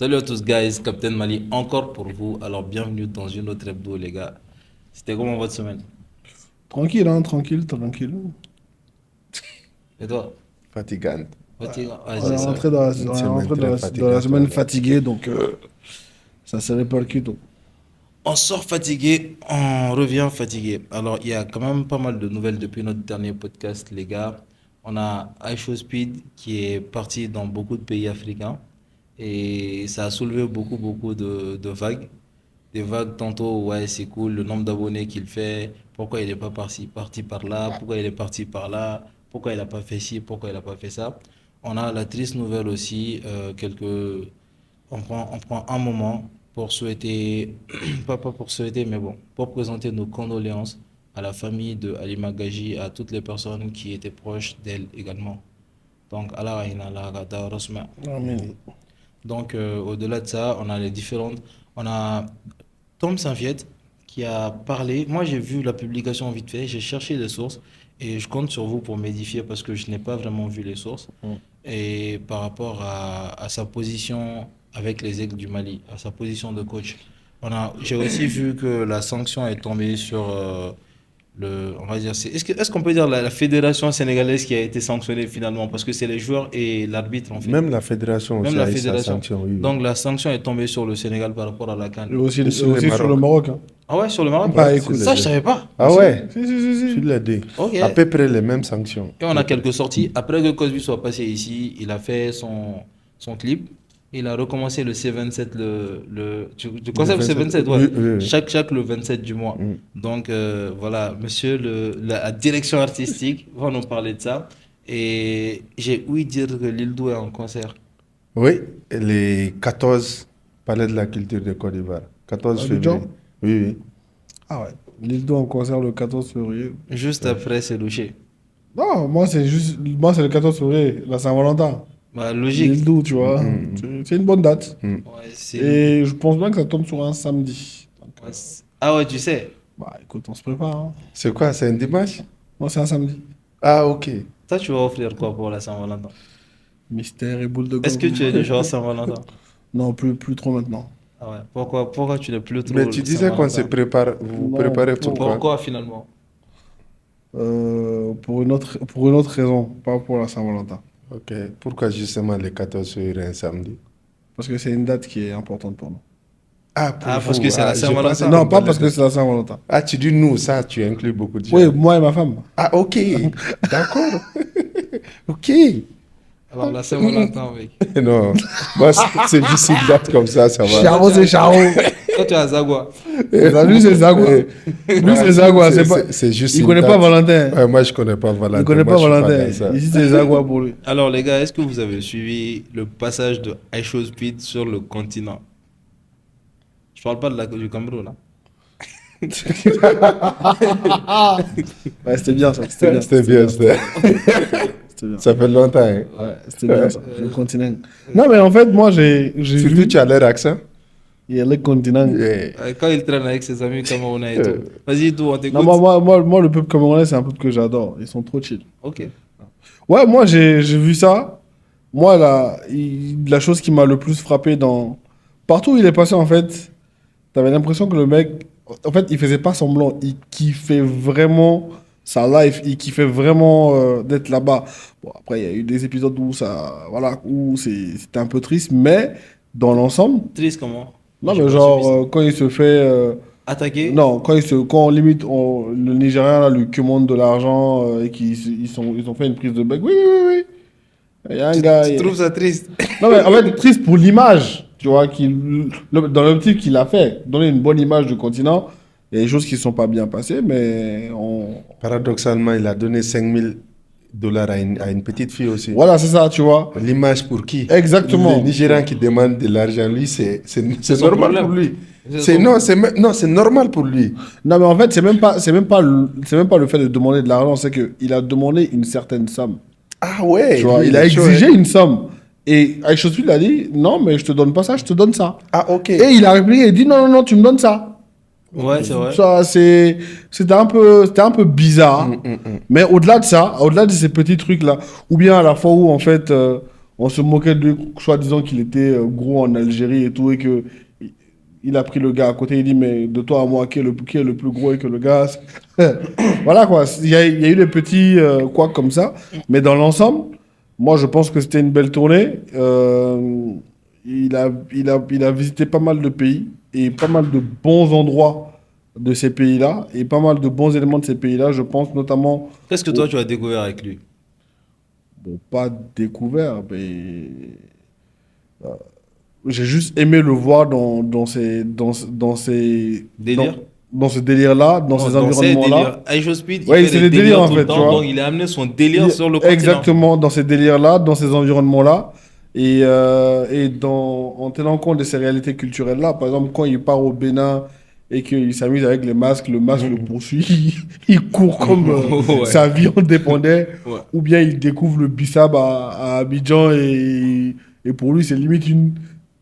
Salut à tous, guys. Captain Mali, encore pour vous. Alors, bienvenue dans une autre hebdo, les gars. C'était comment votre semaine? Tranquille, hein, tranquille, tranquille. Et toi? Fatigante. Fatigant? Ouais, On est c'est ça. rentré dans la, Une on est semaine rentré très dans la fatigante, semaine ouais. fatigué, donc ça se répercute. On sort fatigué, on revient fatigué. Alors, il y a quand même pas mal de nouvelles depuis notre dernier podcast, les gars. On a iShow Speed qui est parti dans beaucoup de pays africains et ça a soulevé beaucoup de vagues. Des vagues tantôt, ouais, c'est cool, le nombre d'abonnés qu'il fait, pourquoi il n'est pas parti par là, pourquoi il est parti par là, pourquoi il n'a pas fait ci, pourquoi il n'a pas fait ça. On a la triste nouvelle aussi, on prend un moment pour souhaiter, pas pour souhaiter, mais bon, pour présenter nos condoléances à la famille de Halima Gaji, à toutes les personnes qui étaient proches d'elle également. Donc, Allah Rahina, Allah Gada, Rosma. Amen. Donc, au-delà de ça, on a les différentes. On a Tom Saint-Viet qui a parlé. Moi, j'ai vu la publication vite fait, j'ai cherché les sources et je compte sur vous pour m'édifier parce que je n'ai pas vraiment vu les sources. Et par rapport à sa position avec les Aigles du Mali, à sa position de coach. J'ai aussi vu que la sanction est tombée sur on va dire, est-ce qu'on peut dire la fédération sénégalaise qui a été sanctionnée finalement parce que c'est les joueurs et l'arbitre en fait. Même la fédération Même aussi la a eu sa fédération. sanction. Oui, oui. Donc la sanction est tombée sur le Sénégal par rapport à la CAN. Et aussi, Et sur le aussi sur le Maroc. Hein. Ah ouais, sur le Maroc? Bah, Ouais, écoute, sur Ça, les je deux. savais pas. Ah ouais, Si. sur les deux. Ok. À peu près les mêmes sanctions. Et on a quelques sorties. Après que Cosby soit passé ici, il a fait son clip. Il a recommencé le C27, tu connais le C27, ouais. Oui, oui, oui. Chaque le 27 du mois. Donc voilà, monsieur la direction artistique va nous parler de ça. Et j'ai ouï dire que Lildou est en concert. Oui, et les 14 palais de la culture de Côte d'Ivoire. 14 Abidjan? février. Oui, oui. Ah ouais. L'île en concert le 14 février. Juste après, c'est Louché. Non, moi c'est le 14 février, la Saint-Valentin. Bah, logique. L'île d'eau, tu vois. C'est une bonne date. Ouais, c'est... Et je pense bien que ça tombe sur un samedi. Donc, ouais, ah ouais, tu sais. bah écoute, on se prépare. Hein. C'est quoi? C'est un dimanche? Moi c'est un samedi. Ah, ok. Toi, tu vas offrir quoi pour la Saint-Valentin? Mystère et boule de gomme. Est-ce que tu es du genre Saint-Valentin? Non, plus trop maintenant. Ah ouais. Pourquoi tu n'es plus trop Mais tu disais qu'on se Saint-Valentin? prépare. Vous Non, préparez pour quoi? Pourquoi finalement? Pour une autre raison, pas pour la Saint-Valentin. Ok. Pourquoi justement le 14 février, un samedi? Parce que c'est une date qui est importante pour nous. Ah, pour Ah, parce vous. que c'est la j'ai Saint-Valentin. pensé Non, qu'on pas parlait parce que de- c'est la Saint-Valentin. Ah, tu dis nous, ça, tu inclus beaucoup de gens. Oui, moi et ma femme. Ah, ok. D'accord. Ok. Alors la Saint-Valentin, mec. Non, moi, c'est juste une date comme ça va. Charo, c'est Charo. Toi, tu es à Zagua. Lui, c'est Zagua. Lui, c'est Zagua. C'est juste Il une connaît date. pas Valentin. Ouais, moi, je connais pas Valentin. Il connaît Moi, pas je suis Valentin. dans ça. Ici, c'est Zagua pour lui. Alors les gars, est-ce que vous avez suivi le passage de iShow Speed sur le continent? Je parle pas du Cameroun, hein. Ouais, c'était bien ça. C'était bien. C'était bien, c'était- C'était bien. ça fait longtemps. Hein. Ouais, c'était bien ça. Le continent. Non, mais en fait, moi, j'ai Surtout, vu. tu as l'air accent. Il y a le continent. Yeah. Quand il traîne avec ses amis camerounais et tout. Vas-y, tout, on Non, t'écoute. moi, le peuple camerounais, c'est un peuple que j'adore. Ils sont trop chill. Ok. Ouais, moi, j'ai vu ça. Moi, la chose qui m'a le plus frappé partout où il est passé, en fait, t'avais l'impression que le mec, en fait, il faisait pas semblant. Il kiffait vraiment sa life. Il kiffait vraiment d'être là-bas. Bon, après, il y a eu des épisodes où c'était un peu triste, mais dans l'ensemble, Triste comment? non, J'ai mais pas genre, suivi ça. quand il se fait. Attaqué? Non, quand limite, le Nigérien là, lui commande de l'argent et ils ont fait une prise de bec. Oui, oui, oui. Il y a un gars. Tu trouves ça triste? Non, mais en fait, triste pour l'image, tu vois, dans l'optique qu'il a fait, donner une bonne image du continent. Il y a des choses qui ne sont pas bien passées, mais Paradoxalement, il a donné 5 000 dollars à une petite fille aussi. voilà, c'est ça, tu vois. L'image pour qui? Exactement. Le Nigérian qui demande de l'argent, lui, c'est son normal problème. pour lui. C'est son- Non, c'est normal pour lui. Non, mais en fait, c'est même pas le fait de demander de l'argent, c'est qu'il a demandé une certaine somme. Ah ouais. Tu vois, lui, il a est chaud, exigé hein. une somme. Et Aïcha il a dit, non, mais je te donne pas ça, je te donne ça. Ah, ok. Et il a répliqué, il dit, non, non, non, tu me donnes ça. Ouais, c'est vrai. Ça, c'était un peu bizarre. Mais au-delà de ça, au-delà de ces petits trucs-là, ou bien à la fois où, en fait, On se moquait de lui, soi-disant qu'il était gros en Algérie et tout, et que il a pris le gars à côté, il dit, mais de toi à moi, qui est le plus gros et que le gars. Voilà quoi, il y a eu des petits quoi comme ça, mais dans l'ensemble, moi je pense que c'était une belle tournée. Il a visité pas mal de pays et pas mal de bons endroits de ces pays-là et pas mal de bons éléments de ces pays-là. Je pense notamment, Qu'est-ce que toi tu as découvert avec lui? bon, pas découvert, mais j'ai juste aimé le voir Délire? dans ce délire-là, dans Non, ces dans ses environnements-là. délires. Aisho Speed, il Ouais, fait c'est des des délires délires en tout fait, le tu temps, vois. donc il a amené son délire sur le continent. Exactement, dans ces délires-là, dans ces environnements-là, et en tenant compte de ces réalités culturelles-là. Par exemple, quand il part au Bénin et qu'il s'amuse avec les masques, le masque le poursuit, il court comme Ouais. sa vie en dépendait, Ouais. ou bien il découvre le bissap à Abidjan et pour lui, c'est limite une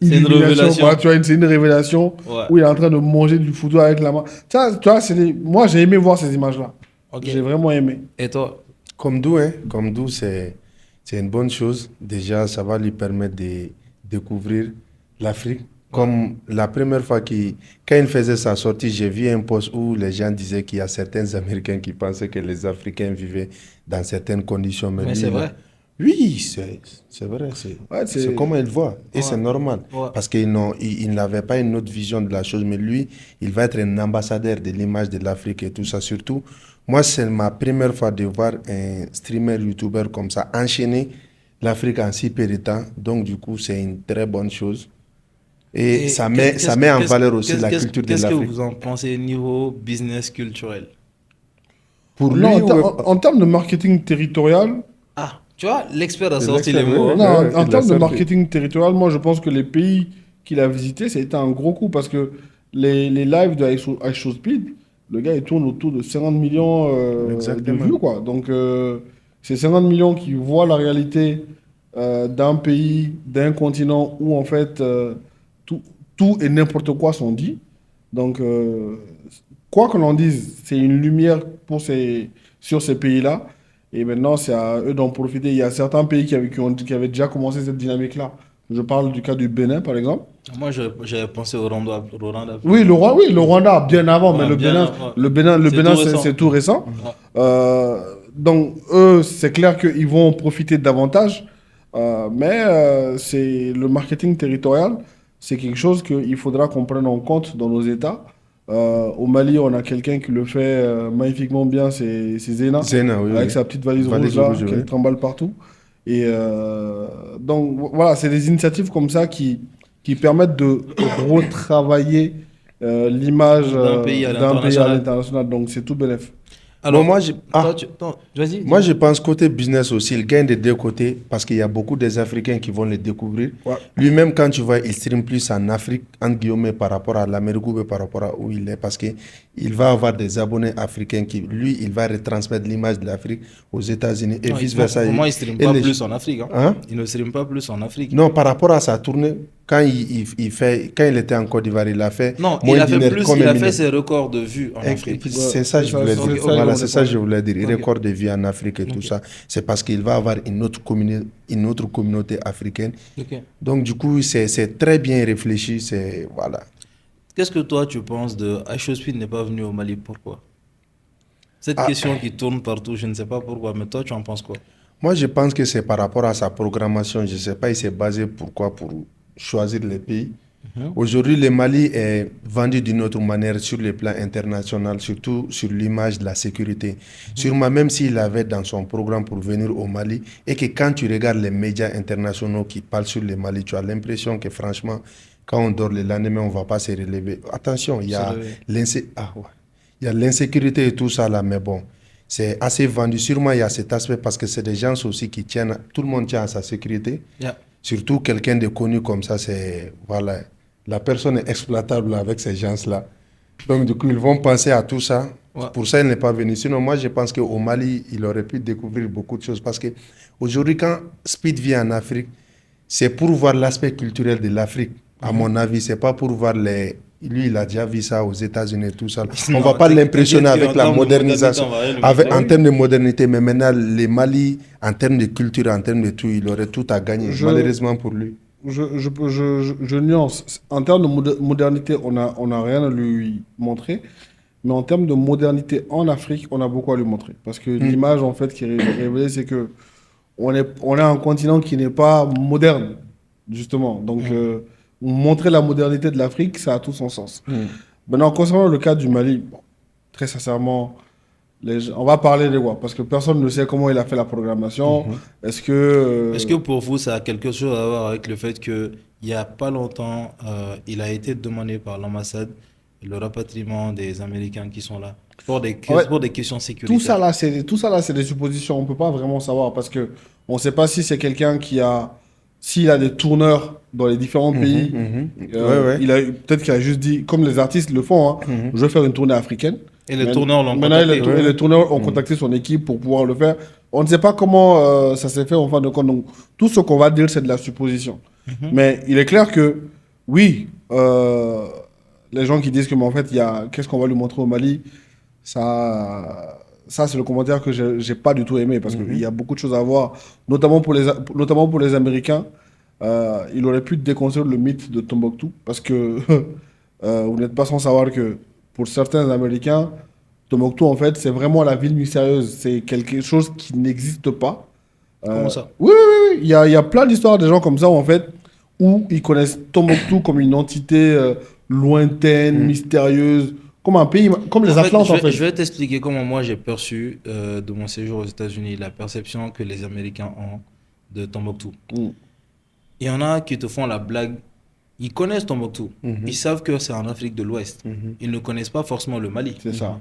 C'est une illumination, révélation. quoi. Tu vois, c'est une révélation Ouais. où il est en train de manger du foutu avec la main. Ça, tu vois, moi, j'ai aimé voir ces images-là. Ok. J'ai vraiment aimé. Et toi? Comme d'où, hein? Comme d'où, c'est une bonne chose. Déjà, ça va lui permettre de découvrir l'Afrique. Comme la première fois quand il faisait sa sortie, j'ai vu un post où les gens disaient qu'il y a certains Américains qui pensaient que les Africains vivaient dans certaines conditions. Mais lui, c'est il a- vrai. Oui, c'est vrai. Ouais, C'est comment il voit. Et Ouais. c'est normal. Ouais. Parce qu'il n'avait pas une autre vision de la chose. Mais lui, il va être un ambassadeur de l'image de l'Afrique et tout ça. Surtout, moi, c'est ma première fois de voir un streamer YouTuber comme ça enchaîner l'Afrique en si peu de temps. Donc, du coup, c'est une très bonne chose. Et Et ça met en valeur aussi la culture de qu'est-ce que l'Afrique. vous en pensez niveau business culturel? Pour Non, lui, ouais, en termes de marketing territorial, Ah, tu vois, l'expert a C'est sorti les l'expert, mots. ouais. non, en il l'a termes de sorti. marketing territorial, moi je pense que les pays qu'il a visités, ça a été un gros coup parce que les lives de iShow Speed, le gars il tourne autour de 50 millions de Exactement. vues, quoi. Donc c'est 50 millions qui voient la réalité d'un pays, d'un continent où en fait tout, tout et n'importe quoi sont dit. Donc quoi que l'on dise, c'est une lumière sur ces pays-là. Et maintenant, c'est à eux d'en profiter. Il y a certains pays qui avaient déjà commencé cette dynamique-là. Je parle du cas du Bénin, par exemple. Moi, j'avais pensé au Rwanda. Oui, le Rwanda, bien avant, mais Ouais, le bien Bénin, avant, ouais. le Bénin, le C'est Bénin, tout récent. c'est tout récent. Ouais. Donc, eux, c'est clair qu'ils vont en profiter davantage. Mais le marketing territorial, c'est quelque chose qu'il faudra qu'on prenne en compte dans nos États. Au Mali, on a quelqu'un qui le fait magnifiquement bien, c'est Zena, Zena, oui, avec oui. sa petite valise rouge Valise là, rouge, qu'elle oui. trimballe partout. Et donc, voilà, c'est des initiatives comme ça qui permettent de retravailler l'image D'un pays à d'un pays à l'international. l'international. Donc, c'est tout bénef. Alors, Moi, vas-y. moi, dis-moi. je pense côté business aussi, il gagne des deux côtés parce qu'il y a beaucoup des Africains qui vont le découvrir. Ouais. Lui-même, quand tu vois, il stream plus en Afrique, entre guillemets, par rapport à l'Amérique ou par rapport à où il est, parce qu'il va avoir des abonnés africains qui, lui, il va retransmettre l'image de l'Afrique aux États-Unis et Non, vice-versa. pour moi, il ne stream Et pas les- plus en Afrique. Hein. Hein? Il ne stream pas plus en Afrique. Non, par rapport à sa tournée, quand quand il était en Côte d'Ivoire, il a fait Non, moins il a d'une fait heure plus, comme il a Eminem. fait ses records de vues en Et Afrique. puis, c'est ça que je c'est voulais ça, dire. c'est ça, Voilà, je c'est ça que je voulais voulais dire. Ok. Record de vie en Afrique et tout Ok. ça. C'est parce qu'il va avoir une autre communauté africaine. Ok. Donc, du coup, c'est très bien réfléchi. Voilà. Qu'est-ce que toi, tu penses de Aisho Speed n'est pas venu au Mali? Pourquoi? Cette Ah. question qui tourne partout, je ne sais pas pourquoi, mais toi, tu en penses quoi? Moi, je pense que c'est par rapport à sa programmation. Je ne sais pas, il s'est basé pourquoi pour choisir les pays. Aujourd'hui, le Mali est vendu d'une autre manière sur le plan international, surtout sur l'image de la sécurité. Sûrement, même s'il avait dans son programme pour venir au Mali, et que quand tu regardes les médias internationaux qui parlent sur le Mali, tu as l'impression que franchement, quand on dort le lendemain, on ne va pas se relever. Attention, il y a il y a l'insécurité et tout ça là, mais bon, c'est assez vendu. Sûrement, il y a cet aspect parce que c'est des gens aussi qui tiennent, tout le monde tient à sa sécurité. Yeah. Surtout quelqu'un de connu comme ça, voilà, la personne est exploitable avec ces gens-là. Donc, du coup, ils vont penser à tout ça. Ouais. Pour ça, il n'est pas venu. Sinon, moi, je pense qu'au Mali, il aurait pu découvrir beaucoup de choses. Parce qu'aujourd'hui, quand Speed vient en Afrique, c'est pour voir l'aspect culturel de l'Afrique. À mon avis, c'est pas pour voir lui, il a déjà vu ça aux États-Unis et tout ça. On Non, va pas l'impressionner t'inquiète avec qu'en la termes de modernisation. modernité, on va rien lui Avec, montrer. en termes de modernité, mais maintenant, les Mali, en termes de culture, en termes de tout, il aurait tout à gagner, Je, malheureusement pour lui. je nuance. En termes de modernité, on a rien à lui montrer. Mais en termes de modernité en Afrique, on a beaucoup à lui montrer. Parce que l'image, en fait, qui est révélée, c'est que on est un continent qui n'est pas moderne, justement. Donc, montrer la modernité de l'Afrique, ça a tout son sens. Maintenant, concernant le cas du Mali, bon, très sincèrement, on va parler des voix, parce que personne ne sait comment il a fait la programmation. Est-ce que... Est-ce que pour vous, ça a quelque chose à voir avec le fait que il n'y a pas longtemps, il a été demandé par l'ambassade le rapatriement des Américains qui sont là en fait, pour des questions tout ça sécuritaires? là, tout ça là, c'est des suppositions. On peut pas vraiment savoir parce que on sait pas si c'est quelqu'un qui a, s'il a des tourneurs dans les différents pays. Ouais, ouais. Il a peut-être qu'il a juste dit, comme les artistes le font, hein, je vais faire une tournée africaine. Et les tourneurs l'ont Maintenant, contacté. et les tourneurs ont contacté son équipe pour pouvoir le faire. On ne sait pas comment ça s'est fait en fin de compte. Donc, tout ce qu'on va dire, c'est de la supposition. Mais il est clair que, oui, les gens qui disent que, mais en fait, il y a, qu'est-ce qu'on va lui montrer au Mali, ça c'est le commentaire que j'ai pas du tout aimé parce qu'il y a beaucoup de choses à voir, notamment pour les Américains. Il aurait pu déconstruire le mythe de Tombouctou parce que vous n'êtes pas sans savoir que pour certains Américains, Tombouctou, en fait, c'est vraiment la ville mystérieuse. C'est quelque chose qui n'existe pas. Comment ça? Oui, oui, oui, oui. Il y a plein d'histoires de gens comme ça, en fait, où ils connaissent Tombouctou comme une entité lointaine, mystérieuse, comme un pays, comme les En fait, Atlantes, en fait. je vais t'expliquer comment moi j'ai perçu de mon séjour aux États-Unis la perception que les Américains ont de Tombouctou. Mm. Il y en a qui te font la blague. Ils connaissent Tombouctou. Ils savent que c'est en Afrique de l'Ouest. Ils ne connaissent pas forcément le Mali. C'est ça.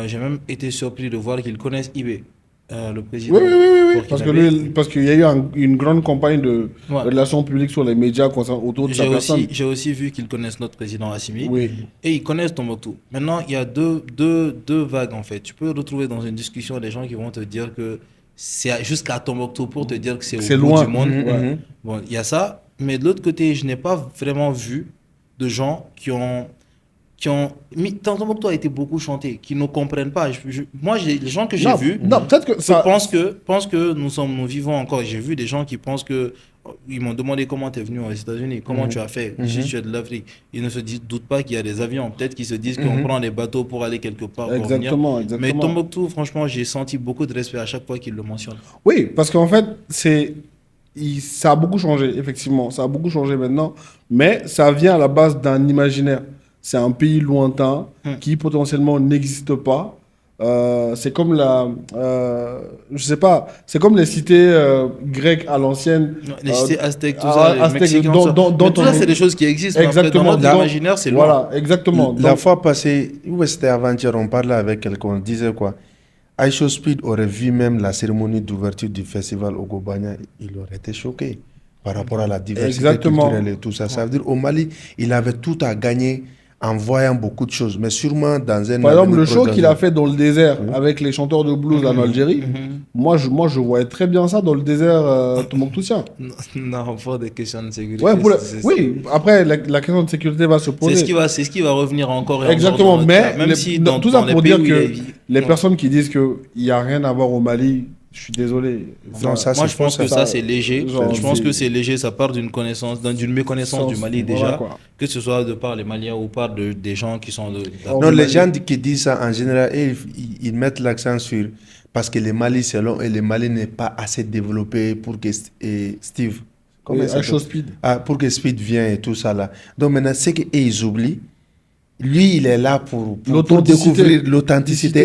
J'ai même été surpris de voir qu'ils connaissent Ibé, le président. Oui, oui, oui, oui, parce que burkinabé. parce qu'il y a eu une grande campagne de Ouais. relations publiques sur les médias autour de sa personne. J'ai aussi vu qu'ils connaissent notre président Assimi. Oui. Et ils connaissent Tombouctou. Maintenant, il y a deux vagues en fait. Tu peux retrouver dans une discussion des gens qui vont te dire que c'est jusqu'à Tombouctou pour te dire que c'est C'est au bout loin. du monde. Ouais. Bon, il y a ça. Mais de l'autre côté, je n'ai pas vraiment vu de gens qui ont Tombouctou a été beaucoup chanté, qui ne comprennent pas. Moi, les gens que j'ai Non, vus, non, peut-être que ça. pensent que nous vivons encore. J'ai vu des gens qui pensent que ils m'ont demandé comment tu es venu aux États-Unis, comment tu as fait, si tu es de l'Afrique. Ils ne doutent pas qu'il y a des avions. Peut-être qu'ils se disent qu'on prend des bateaux pour aller quelque part. Pour revenir. Exactement, Mais exactement. Tombouctou, franchement, j'ai senti beaucoup de respect à chaque fois qu'ils le mentionnent. Oui, parce qu'en fait, ça a beaucoup changé, effectivement. Ça a beaucoup changé maintenant. Mais ça vient à la base d'un imaginaire. C'est un pays lointain qui potentiellement n'existe pas. C'est comme je sais pas, c'est comme les cités grecques à l'ancienne. Les cités aztèques, tout ça, les Aztèques, Mexicains, tout tout ça, c'est des choses qui existent. Mais après, Exactement. dans notre imaginaire, c'est loin. Voilà, exactement. La Donc, fois passée, où c'était avant-hier, on parlait avec quelqu'un, on disait quoi? Aisho Speed aurait vu même la cérémonie d'ouverture du festival au Gobanya, il aurait été choqué par rapport à la diversité Exactement. culturelle et tout ça. Ça veut dire au Mali, il avait tout à gagner en voyant beaucoup de choses, mais sûrement dans un... par exemple, le avenir show proche, qu'il dans a fait dans le désert avec les chanteurs de blues en Algérie, moi, je voyais très bien ça dans le désert tombouctoutien. Non, pour des questions de sécurité. Ouais, oui, après, la question de sécurité va se poser. C'est ce qui va revenir encore et Exactement, encore dans notre cas. Même si dans, tout ça dans les pour pays dire où il que est- les non. personnes qui disent qu'il n'y a rien à voir au Mali, je suis désolé. Non, ça, Moi, c'est je pense faux, que ça. ça, c'est léger. Genre, Je pense c'est- que c'est léger. Ça part d'une connaissance, d'une méconnaissance du Mali Voilà, déjà, quoi. que ce soit de par les Maliens ou par des gens qui sont Oh, Non, le les Mali. gens qui disent ça, en général, ils mettent l'accent sur... Parce que le Mali, c'est long et le Mali n'est pas assez développé pour que Steve... Comment il s'appelle? Aisho Speed. Ah, pour que Speed vienne et tout ça là. Donc maintenant, c'est qu'ils oublient. Lui, il est là pour L'authenticité. découvrir l'authenticité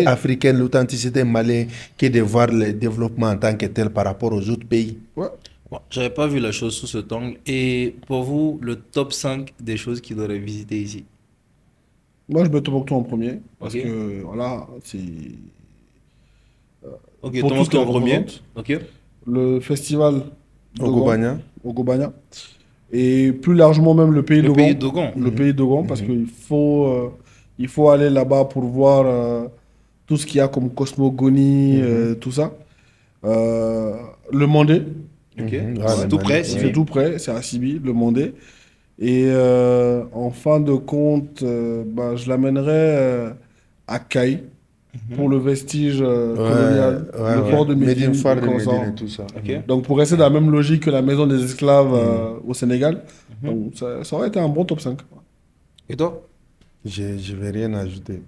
L'authenticité. africaine, l'authenticité malienne, que de voir le développement en tant que tel par rapport aux autres pays. Ouais. Bon, j'avais pas vu la chose sous cet angle. Et pour vous, le top 5 des choses qu'il aurait visité ici? Moi, je mets Tombouctou en premier. Parce Ok. que, voilà, c'est Ok, pour tout ce Tombouctou en qu'elle premier. représente. Ok. le festival Au Dogon, Gobanya. au Gobanya. Et plus largement, même le pays Le Dogon. pays Dogon. Le pays Dogon, parce qu'il faut aller là-bas pour voir tout ce qu'il y a comme cosmogonie, tout ça. Le Mandé, Ok. Mhm. C'est Ah, tout le près, Mali, si c'est tout près, c'est à Sibi, le Mandé. Et en fin de compte, bah, je l'amènerais à Caille pour le vestige colonial, Ouais, ouais, le ouais. port de Médine, Médine foire et de Médine et consorts. tout ça. Ok. Donc pour rester dans la même logique que la maison des esclaves Mm. au Sénégal, Mhm. donc ça aurait été un bon top 5. Et toi? Je vais rien ajouter.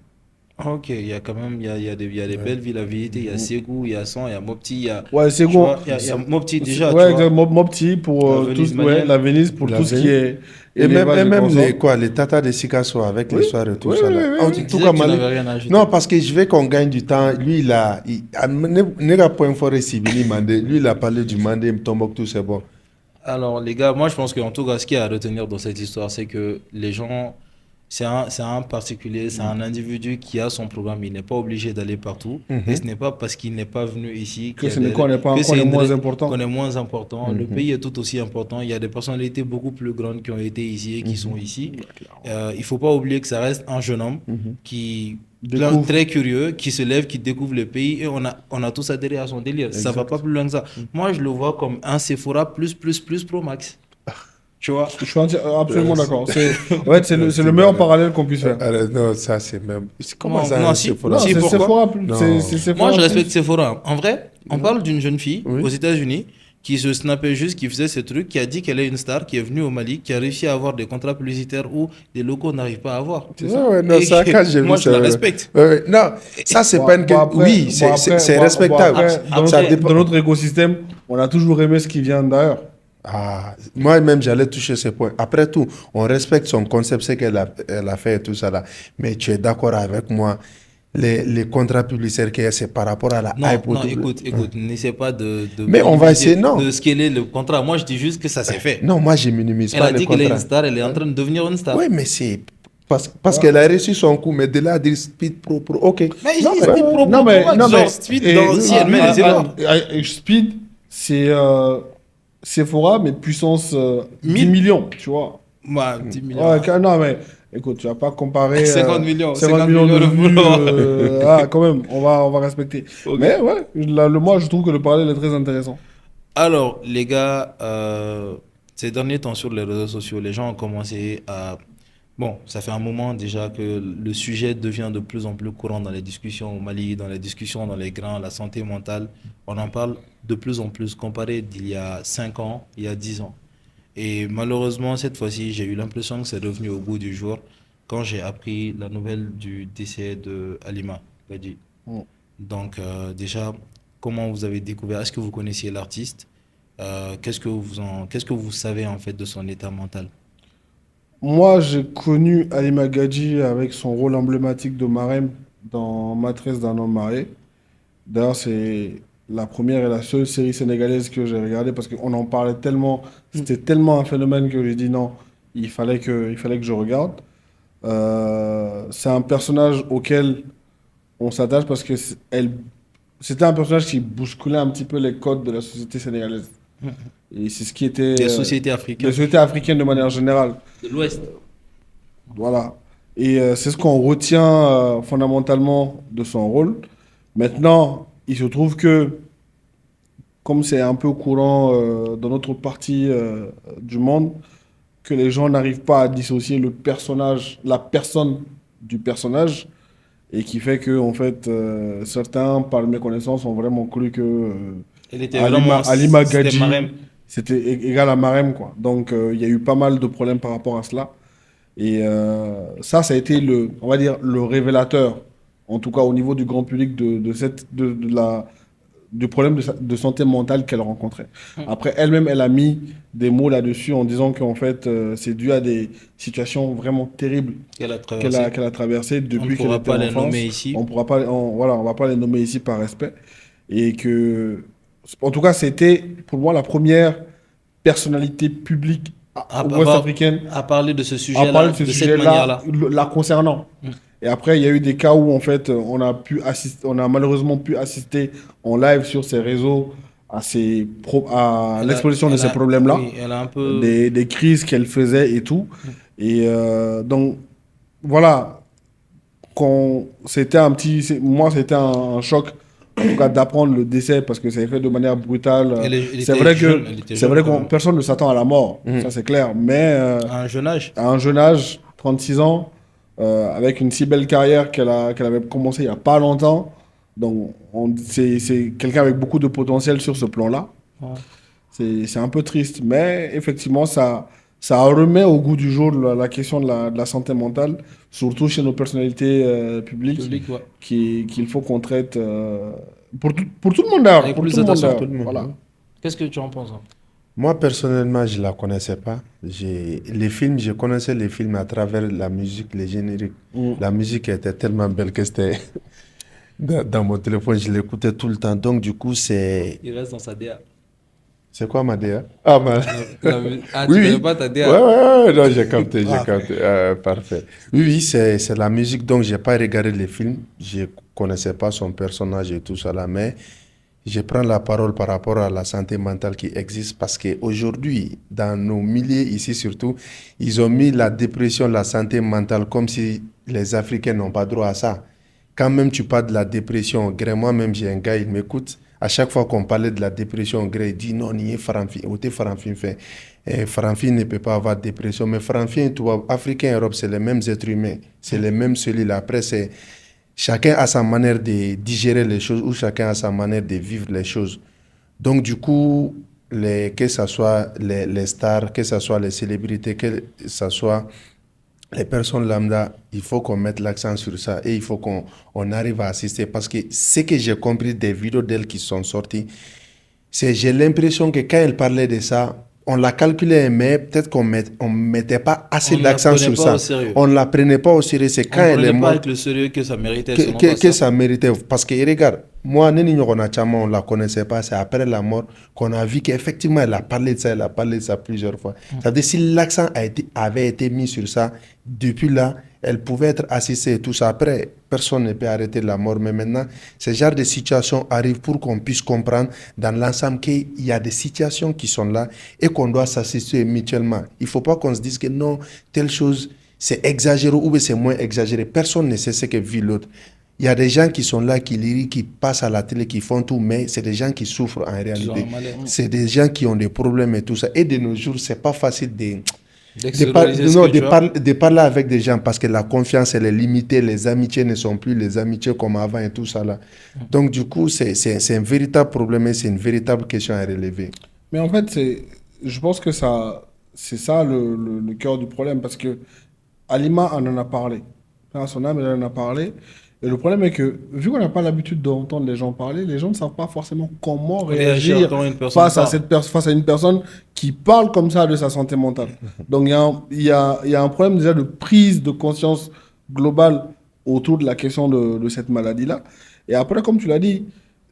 Ah, ok, il y a quand même il y a des Ouais. belles villes à visiter. Il y a Ségou, il y a San, il y a Mopti, il y a, Ouais, c'est tu bon. vois, il y a Mopti déjà, tu Ouais, vois, exactement. Mopti pour la tout, Venise ouais, la malienne. Venise pour La tout ce qui veine. est élevage Et et même les, consorts. quoi, les tatas de Sikasso avec Oui, l'histoire et tout oui, ça oui, là. oui, En oui. Tu tout disais cas, que tu Mali. n'avais rien à Non, ajouter. parce que je veux qu'on gagne du temps. Lui, n'est pas point fort et Sibini Mandé. Lui, il a parlé du Mandé, Tombouctou, c'est bon. Alors, les gars, moi, je pense qu'en tout cas, ce qu'il y a à retenir dans cette histoire, c'est que les gens, c'est un particulier, c'est un individu qui a son programme. Il n'est pas obligé d'aller partout. Et ce Mhm. n'est pas parce qu'il n'est pas venu ici Que ce n'est qu'on n'est pas, que qu'on c'est est moins qu'on important. est moins important. Le Mhm. pays est tout aussi important. Il y a des personnalités beaucoup plus grandes qui ont été ici et qui sont Mhm. ici. Ouais, clairement. Il faut pas oublier que ça reste un jeune homme Mhm. qui Découvre. très curieux, qui se lève, qui découvre le pays et on a tous adhéré à son délire. Ça va pas Exact. plus loin que ça. Moi, je le vois comme un Sephora plus Pro Max. Tu vois? Je suis absolument Merci. d'accord. En fait, c'est Merci, le meilleur madame. parallèle qu'on puisse faire. Non, ça c'est même. Comment Non, ça, non, un si. Sephora? Non, Si, c'est pourquoi? Sephora, c'est Non. Moi, je Sephora respecte plus. Sephora. En vrai, on Ouais. parle d'une jeune fille aux Oui. États-Unis qui se snappait juste, qui faisait ce truc, qui a dit qu'elle est une star, qui est venue au Mali, qui a réussi à avoir des contrats publicitaires où les locaux n'arrivent pas à avoir. C'est Ouais, ça. ouais, non, Et ça, quand j'ai vu moi, je ça. la respecte. Ouais, ouais. Non, ça, c'est pas une. Oui, c'est Bon respectable. après, Ça Après, dépend. dans notre écosystème, on a toujours aimé ce qui vient d'ailleurs. Ah, moi-même, j'allais toucher ce point. Après tout, on respecte son concept, ce elle a fait et tout ça là. Mais tu es d'accord avec moi, les contrats publicitaires qu'il y a, c'est par rapport à la non, hype non, autour écoute, n'essaie pas de Mais on va essayer, minimiser, non. de scaler le contrat. Moi, je dis juste que ça s'est fait. Non, moi, je minimise Elle pas a les dit qu'elle est une contrats. star, elle est en train de devenir une star. Oui, mais c'est parce Ouais. qu'elle a reçu son coup, mais de là à dire speed pro. Ok. Mais je Non, dis mais, Speed Pro non, Pro mais, Max, non, genre mais, Speed et, dans, si elle met les erreurs. Speed, c'est Sephora, mais puissance 10 1000, millions, tu vois. bah, 10 millions. Ouais, non, mais écoute, tu vas pas comparer 50 millions, 50 50 millions millions de de vues. followers. Quand même, on va respecter. Ok. Mais ouais, moi, je trouve que le parallèle est très intéressant. Alors, les gars, ces derniers temps sur les réseaux sociaux, les gens ont commencé à... Bon, ça fait un moment déjà que le sujet devient de plus en plus courant dans les discussions au Mali, dans les discussions dans les grands, la santé mentale. On en parle de plus en plus comparé d'il y a 5 ans, il y a 10 ans. Et malheureusement, cette fois-ci, j'ai eu l'impression que c'est revenu au goût du jour quand j'ai appris la nouvelle du décès de Halima Badi. Mm. Donc, déjà, comment vous avez découvert? Est-ce que vous connaissiez l'artiste? Qu'est-ce que vous savez en fait de son état mental? Moi, j'ai connu Halima Gadji avec son rôle emblématique de Marème dans Maîtresse d'un homme marié. D'ailleurs, c'est la première et la seule série sénégalaise que j'ai regardée parce qu'on en parlait tellement, c'était tellement un phénomène que j'ai dit non, il fallait que je regarde. C'est un personnage auquel on s'attache parce que c'était un personnage qui bousculait un petit peu les codes de la société sénégalaise. Et c'est ce qui était Des sociétés la africaines société africaine de manière générale. de l'Ouest. Voilà. Et c'est ce qu'on retient fondamentalement de son rôle. Maintenant, il se trouve que, comme c'est un peu courant dans notre partie du monde, que les gens n'arrivent pas à dissocier le personnage, la personne du personnage, et qui fait que, en fait, certains, par méconnaissance, ont vraiment cru que Elle était vraiment... Halima C'était Gadji, Marème. c'était égal à Marème, quoi. Donc, il y a eu pas mal de problèmes par rapport à cela. Et ça a été on va dire, le révélateur, en tout cas au niveau du grand public, du problème de santé mentale qu'elle rencontrait. Après, elle-même, elle a mis des mots là-dessus en disant qu'en fait, c'est dû à des situations vraiment terribles Qu'elle a traversé. qu'elle a traversées On ne depuis qu'elle pourra était pas les enfance. nommer ici. On pourra pas, voilà, on va pas les nommer ici par respect. Et que, en tout cas, c'était pour moi la première personnalité publique ouest-africaine À parler de ce à parler sujet-là, de ce de cette sujet-là, manière-là. la concernant. Et après, il y a eu des cas où, en fait, on a malheureusement pu assister en live sur ces réseaux à l'exposition de ces problèmes-là, Oui, elle a un peu... des crises qu'elle faisait et tout. Et donc, voilà, moi, c'était un choc en tout cas d'apprendre le décès parce que c'est fait de manière brutale. Elle C'est était vrai jeune, que elle était c'est jeune vrai quand que même. personne ne s'attend à la mort, ça c'est clair. Mais À un jeune âge. à un jeune âge, 36 ans, avec une si belle carrière qu'elle avait commencé il n'y a pas longtemps, donc c'est quelqu'un avec beaucoup de potentiel sur ce plan-là. Ouais. C'est un peu triste, mais effectivement, ça remet au goût du jour la question de la santé mentale, surtout chez nos personnalités publiques, Public, ouais. qu'il faut qu'on traite pour tout le monde d'ailleurs, Avec pour plus tout le monde d'attention. d'ailleurs. Tout le monde, Voilà. hein. Qu'est-ce que tu en penses, hein? Moi, personnellement, je ne la connaissais pas. Les films, je connaissais les films à travers la musique, les génériques. Mm. La musique était tellement belle que c'était dans mon téléphone, je l'écoutais tout le temps. Donc, du coup, c'est. Il reste dans sa DA. C'est quoi ma DA? Ah, Ah, oui, tu connais oui. pas ta Ouais, DA? ouais, ouais, non, j'ai capté, j'ai Ah, capté. Parfait. Oui, oui, c'est la musique. Donc, je n'ai pas regardé les films. Je ne connaissais pas son personnage et tout ça là. Mais je prends la parole par rapport à la santé mentale qui existe parce qu'aujourd'hui, dans nos milieux ici surtout, ils ont mis la dépression, la santé mentale comme si les Africains n'ont pas droit à ça. Quand même tu parles de la dépression, Gré, moi-même j'ai un gars, il m'écoute. À chaque fois qu'on parlait de la dépression, Gré, il dit non, ni Faranfi, ou t'es Faranfi fait. Faranfi ne peut pas avoir de dépression, mais Faranfi, toi, Africain et Europe, c'est les mêmes êtres humains, c'est les mêmes cellules. Après, c'est chacun a sa manière de digérer les choses ou chacun a sa manière de vivre les choses. Donc, du coup, que ce soit les stars, que ce soit les célébrités, que ce soit les personnes lambda, il faut qu'on mette l'accent sur ça et il faut qu'on arrive à assister. Parce que ce que j'ai compris des vidéos d'elles qui sont sorties, j'ai l'impression que quand elle parlait de ça, on l'a calculé, mais peut-être on mettait pas assez On ne la d'accent prenait sur pas au ça. sérieux. On ne la prenait pas au sérieux. C'est On quand ne elle est prenait pas morte avec le sérieux que ça méritait, selon toi, que ça? ça méritait. Parce que regarde, moi, Neni Nyogona Chama, on ne la connaissait pas. C'est après la mort qu'on a vu qu'effectivement, elle a parlé de ça, elle a parlé de ça plusieurs fois. Ça veut dire si l'accent avait été mis sur ça, depuis là, elle pouvait être assistée et tout ça. Après, personne ne peut arrêter la mort. Mais maintenant, ce genre de situation arrive pour qu'on puisse comprendre dans l'ensemble qu'il y a des situations qui sont là et qu'on doit s'assister mutuellement. Il ne faut pas qu'on se dise que non, telle chose, c'est exagéré ou c'est moins exagéré. Personne ne sait ce que vit l'autre. Il y a des gens qui sont là, qui lirient, qui passent à la télé, qui font tout, mais c'est des gens qui souffrent en Ils ont réalité. un malaise. C'est des gens qui ont des problèmes et tout ça. Et de nos jours, c'est pas facile D'extérioriser ce non, que tu as. de parler avec des gens parce que la confiance, elle est limitée, les amitiés ne sont plus les amitiés comme avant et tout ça là. Donc, du coup, c'est un véritable problème et c'est une véritable question à relever. mais en fait, je pense que c'est ça le cœur du problème parce que Alima en a parlé. À son âme, elle en a parlé. Et le problème est que, vu qu'on n'a pas l'habitude d'entendre les gens parler, les gens ne savent pas forcément comment Réagir réagir quand une personne face à, parle. face à une personne qui parle comme ça de sa santé mentale. Donc, il y a un problème déjà de prise de conscience globale autour de la question de cette maladie-là. Et après, comme tu l'as dit,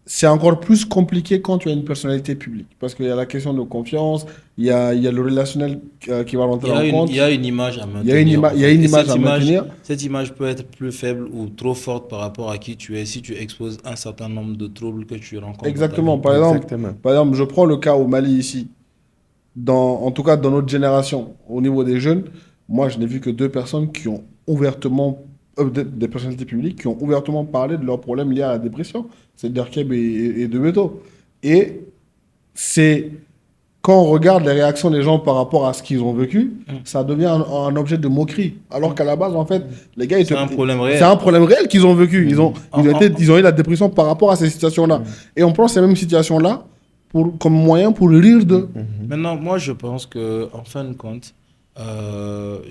c'est encore plus compliqué quand tu as une personnalité publique. Parce qu'il y a la question de confiance, il y a le relationnel qui va rentrer en compte. Il y a une image à Il y a une, maintenir, en il y a fait. une Et image à maintenir. cette image peut être plus faible ou trop forte par rapport à qui tu es si tu exposes un certain nombre de troubles que tu rencontres dans ta Exactement. vie. Exactement. Par exemple, je prends le cas au Mali ici. En tout cas, dans notre génération, au niveau des jeunes, moi, je n'ai vu que deux personnes qui ont ouvertement, des personnalités publiques, qui ont ouvertement parlé de leurs problèmes liés à la dépression. C'est Derkeb et De Beto. Et c'est quand on regarde les réactions des gens par rapport à ce qu'ils ont vécu, ça devient un objet de moquerie. Alors qu'à la base, en fait, les gars, C'est un problème réel. c'est un problème réel qu'ils ont vécu. En- Ils ont eu la dépression par rapport à ces situations-là. Et on prend ces mêmes situations-là comme moyen pour rire de. Maintenant, moi, je pense que, en fin de compte,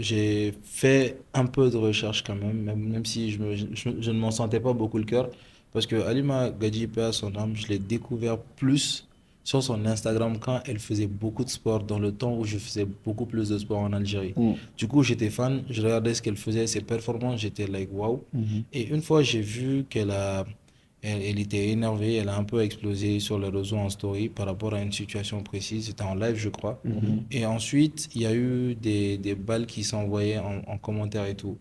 j'ai fait un peu de recherche quand même, même si je ne m'en sentais pas beaucoup le cœur. Parce que Halima Gadji, paix à son âme, je l'ai découvert plus sur son Instagram quand elle faisait beaucoup de sport, dans le temps où je faisais beaucoup plus de sport en Algérie. Mm. Du coup, j'étais fan, je regardais ce qu'elle faisait, ses performances, j'étais like wow. Et une fois, j'ai vu elle était énervée, elle a un peu explosé sur les réseaux en story par rapport à une situation précise. C'était en live, je crois. Et ensuite, il y a eu des balles qui s'envoyaient en commentaire et tout.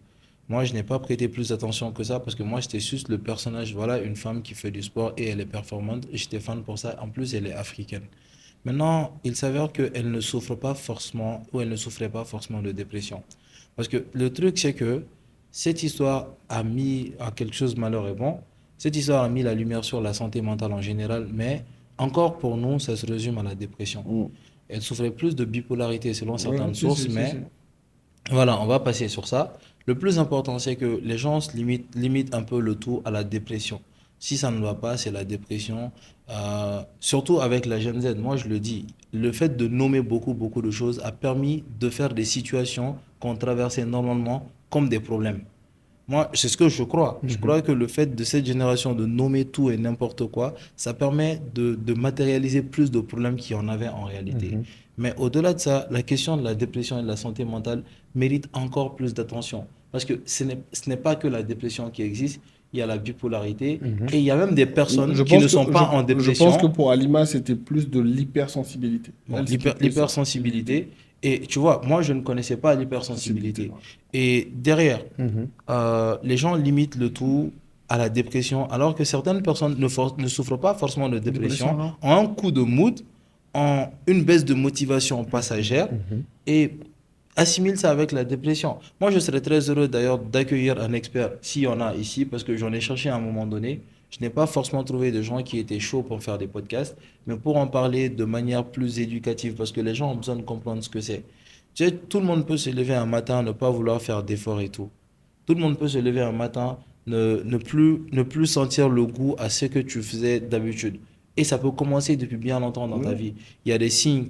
Moi, je n'ai pas prêté plus attention que ça parce que moi, j'étais juste le personnage. Voilà, une femme qui fait du sport et elle est performante. J'étais fan pour ça. En plus, elle est africaine. Maintenant, il s'avère qu'elle ne souffre pas forcément ou elle ne souffrait pas forcément de dépression. Parce que le truc, c'est que cette histoire a mis à quelque chose de malheur et bon. Cette histoire a mis la lumière sur la santé mentale en général, mais encore pour nous, ça se résume à la dépression. Elle souffrait plus de bipolarité selon certaines sources, mais voilà, on va passer sur ça. Le plus important, c'est que les gens limitent un peu le tout à la dépression. Si ça ne va pas, c'est la dépression. Surtout avec la Gen Z, moi je le dis, le fait de nommer beaucoup de choses a permis de faire des situations qu'on traversait normalement comme des problèmes. Moi, c'est ce que je crois. Je crois que le fait de cette génération de nommer tout et n'importe quoi, ça permet de matérialiser plus de problèmes qu'il y en avait en réalité. Mais au-delà de ça, la question de la dépression et de la santé mentale mérite encore plus d'attention. Parce que ce n'est pas que la dépression qui existe, il y a la bipolarité et il y a même des personnes qui ne sont pas en dépression. Je pense que pour Alima, c'était plus de l'hypersensibilité. Bon, l'hypersensibilité. Et tu vois, moi, je ne connaissais pas l'hypersensibilité. Et derrière, les gens limitent le tout à la dépression, alors que certaines personnes ne souffrent pas forcément de dépression, ont un coup de mood, ont une baisse de motivation passagère et assimilent ça avec la dépression. Moi, je serais très heureux d'ailleurs d'accueillir un expert, s'il y en a ici, parce que j'en ai cherché à un moment donné. Je n'ai pas forcément trouvé de gens qui étaient chauds pour faire des podcasts, mais pour en parler de manière plus éducative, parce que les gens ont besoin de comprendre ce que c'est. Tu sais, tout le monde peut se lever un matin, ne pas vouloir faire d'efforts et tout. Tout le monde peut se lever un matin, ne plus sentir le goût à ce que tu faisais d'habitude. Et ça peut commencer depuis bien longtemps dans ta vie. Il y a des signes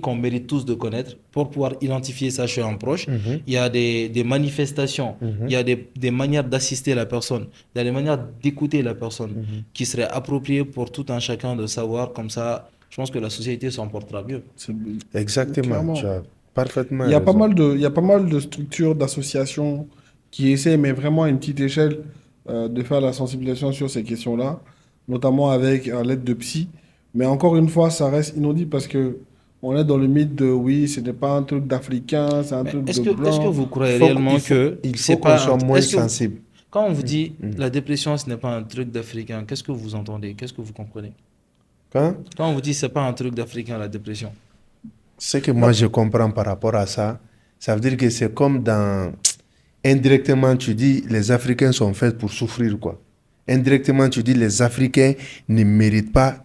qu'on mérite tous de connaître pour pouvoir identifier ça chez un proche. Il y a des manifestations, il y a des manières d'assister la personne, il y a des manières d'écouter la personne qui seraient appropriées pour tout un chacun de savoir. Comme ça, je pense que la société s'en portera mieux. Exactement, tu as parfaitement il y a raison. il y a pas mal de structures, d'associations qui essaient, mais vraiment à une petite échelle, de faire la sensibilisation sur ces questions-là, notamment avec à l'aide de psy. Mais encore une fois, ça reste inaudible parce que on est dans le mythe de oui, ce n'est pas un truc d'Africain, c'est un truc de blanc. Est-ce que vous croyez réellement que il faut qu'on soit moins sensible. Quand on vous dit la dépression, ce n'est pas un truc d'Africain, qu'est-ce que vous entendez? Qu'est-ce que vous comprenez? Quand on vous dit c'est pas un truc d'Africain, la dépression. Ce que moi je comprends par rapport à ça, ça veut dire que c'est comme dans... Indirectement, tu dis les Africains sont faits pour souffrir, quoi. Indirectement, tu dis les Africains ne méritent pas.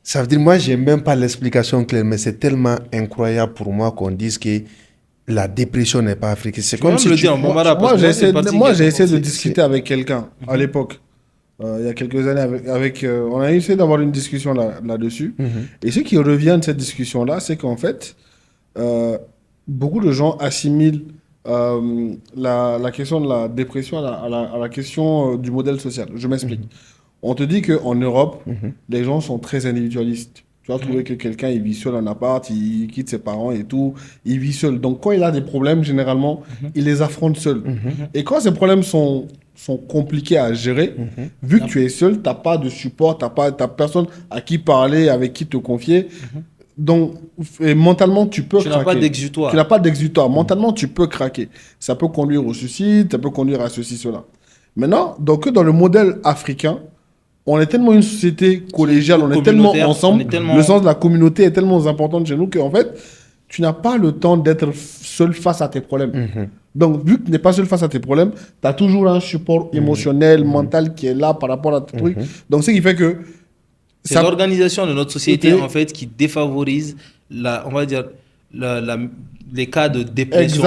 Ça veut dire, moi, je n'ai même pas l'explication claire, mais c'est tellement incroyable pour moi qu'on dise que la dépression n'est pas africaine. C'est comme si moi, j'ai essayé de discuter avec quelqu'un à l'époque. Il y a quelques années, on a essayé d'avoir une discussion là-dessus. Et ce qui revient de cette discussion-là, c'est qu'en fait, beaucoup de gens assimilent la question de la dépression à la question du modèle social. Je m'explique. On te dit qu'en Europe, les gens sont très individualistes. Tu vas trouver que quelqu'un, il vit seul en appart, il quitte ses parents et tout, il vit seul. Donc, quand il a des problèmes, généralement, il les affronte seul. Et quand ces problèmes sont compliqués à gérer, vu que tu es seul, tu n'as pas de support, tu n'as personne à qui parler, avec qui te confier. Donc, mentalement, tu peux craquer. Tu n'as pas d'exutoire. Tu n'as pas d'exutoire. Mentalement, tu peux craquer. Ça peut conduire au suicide, ça peut conduire à ceci, cela. Maintenant, donc, dans le modèle africain, on est tellement une société collégiale, on est tellement ensemble, le sens de la communauté est tellement important chez nous qu'en fait, tu n'as pas le temps d'être seul face à tes problèmes. Donc, vu que tu n'es pas seul face à tes problèmes, tu as toujours un support émotionnel, mental qui est là par rapport à tes trucs. Donc, ce qui fait que... C'est l'organisation de notre société, en fait, qui défavorise, on va dire, les cas de dépression.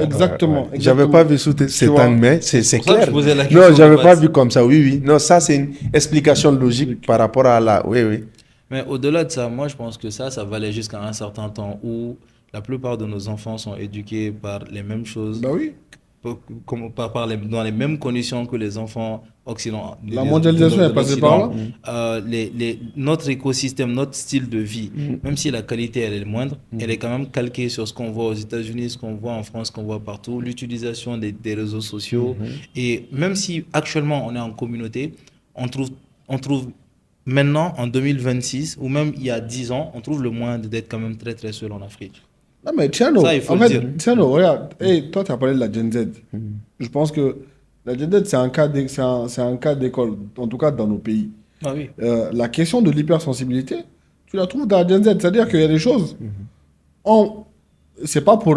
Exactement. J'avais pas vu sous cet angle, mais c'est clair. Non, j'avais pas vu comme ça. Oui. Non, ça, c'est une explication logique par rapport à la... Oui. Mais au-delà de ça, moi, je pense que ça valait jusqu'à un certain temps où la plupart de nos enfants sont éduqués par les mêmes choses. Bah oui. Dans les mêmes conditions que les enfants occidentaux. La mondialisation est passée par là. Notre écosystème, notre style de vie, même si la qualité elle est moindre, elle est quand même calquée sur ce qu'on voit aux États-Unis, ce qu'on voit en France, ce qu'on voit partout, l'utilisation des réseaux sociaux. Et même si actuellement on est en communauté, on trouve maintenant en 2026, ou même il y a 10 ans, on trouve le moyen d'être quand même très très seul en Afrique. Non, mais Tiano, regarde, toi, tu as parlé de la Gen Z. Je pense que la Gen Z, c'est un cas d'école, en tout cas dans nos pays. Ah oui. La question de l'hypersensibilité, tu la trouves dans la Gen Z. C'est-à-dire qu'il y a des choses, c'est pas pour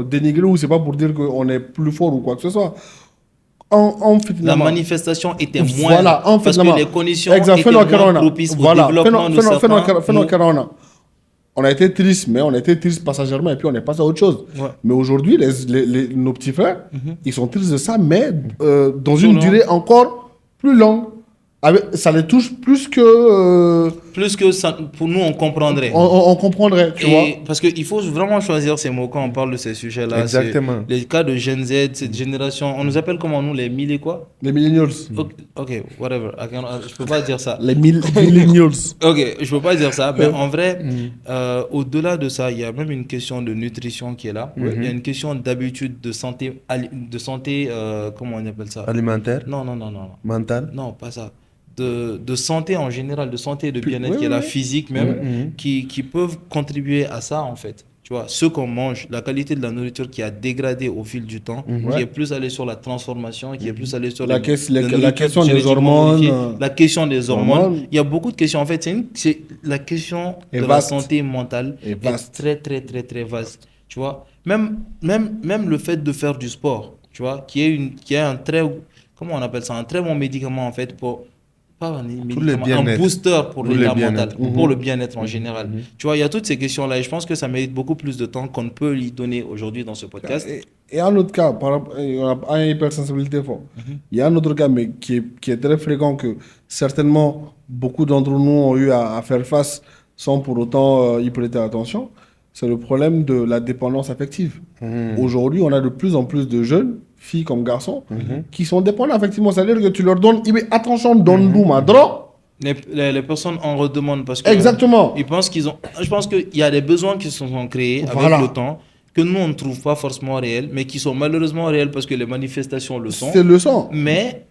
dénigrer ou c'est pas pour dire qu'on est plus fort ou quoi que ce soit. La manifestation était moins. Voilà, en fait, parce que les conditions étaient moins propices au développement de certains. On a été triste, mais on a été triste passagèrement et puis on est passé à autre chose. Ouais. Mais aujourd'hui, nos petits frères, ils sont tristes de ça, mais dans une durée encore plus longue. Ça les touche plus que... Plus que ça, pour nous, on comprendrait. On comprendrait, tu vois. Parce qu'il faut vraiment choisir ces mots quand on parle de ces sujets-là. Exactement. Les cas de Gen Z, cette génération, on nous appelle comment nous, les mille et quoi? Les millennials. Ok, whatever. Je peux pas dire ça. Les millennials. Ok, je peux pas dire ça, mais en vrai, au-delà de ça, il y a même une question de nutrition qui est là. Il y a une question d'habitude, de santé, comment on appelle ça? Alimentaire? Non. Mental? Non, pas ça. De santé en général, de santé et de bien-être, qui est la physique même, qui peuvent contribuer à ça en fait. Tu vois, ce qu'on mange, la qualité de la nourriture qui a dégradé au fil du temps, qui est plus allée sur la transformation, qui est plus allée sur la question des hormones. La question des hormones. Il y a beaucoup de questions. En fait, la question de la santé mentale est très, très, très, très vaste. Tu vois, même le fait de faire du sport, tu vois, qui est un très, comment on appelle ça, un très bon médicament en fait pour... Pas un médicament, un booster pour l'état mental, pour le bien-être en général. Tu vois, il y a toutes ces questions-là et je pense que ça mérite beaucoup plus de temps qu'on ne peut lui donner aujourd'hui dans ce podcast. Et un autre cas, on a une hypersensibilité forte. Il y a un autre cas, mais qui est très fréquent, que certainement beaucoup d'entre nous ont eu à faire face sans pour autant y prêter attention. C'est le problème de la dépendance affective. Aujourd'hui, on a de plus en plus de jeunes, filles comme garçons, qui sont dépendants affectivement. C'est-à-dire que tu leur donnes, attention, donne-nous ma drogue. Les personnes en redemandent parce que... Exactement. Ils pensent qu'ils ont... Je pense qu'il y a des besoins qui se sont créés avec le temps, que nous, on ne trouve pas forcément réels, mais qui sont malheureusement réels parce que les manifestations le sont. C'est le sont. Mais...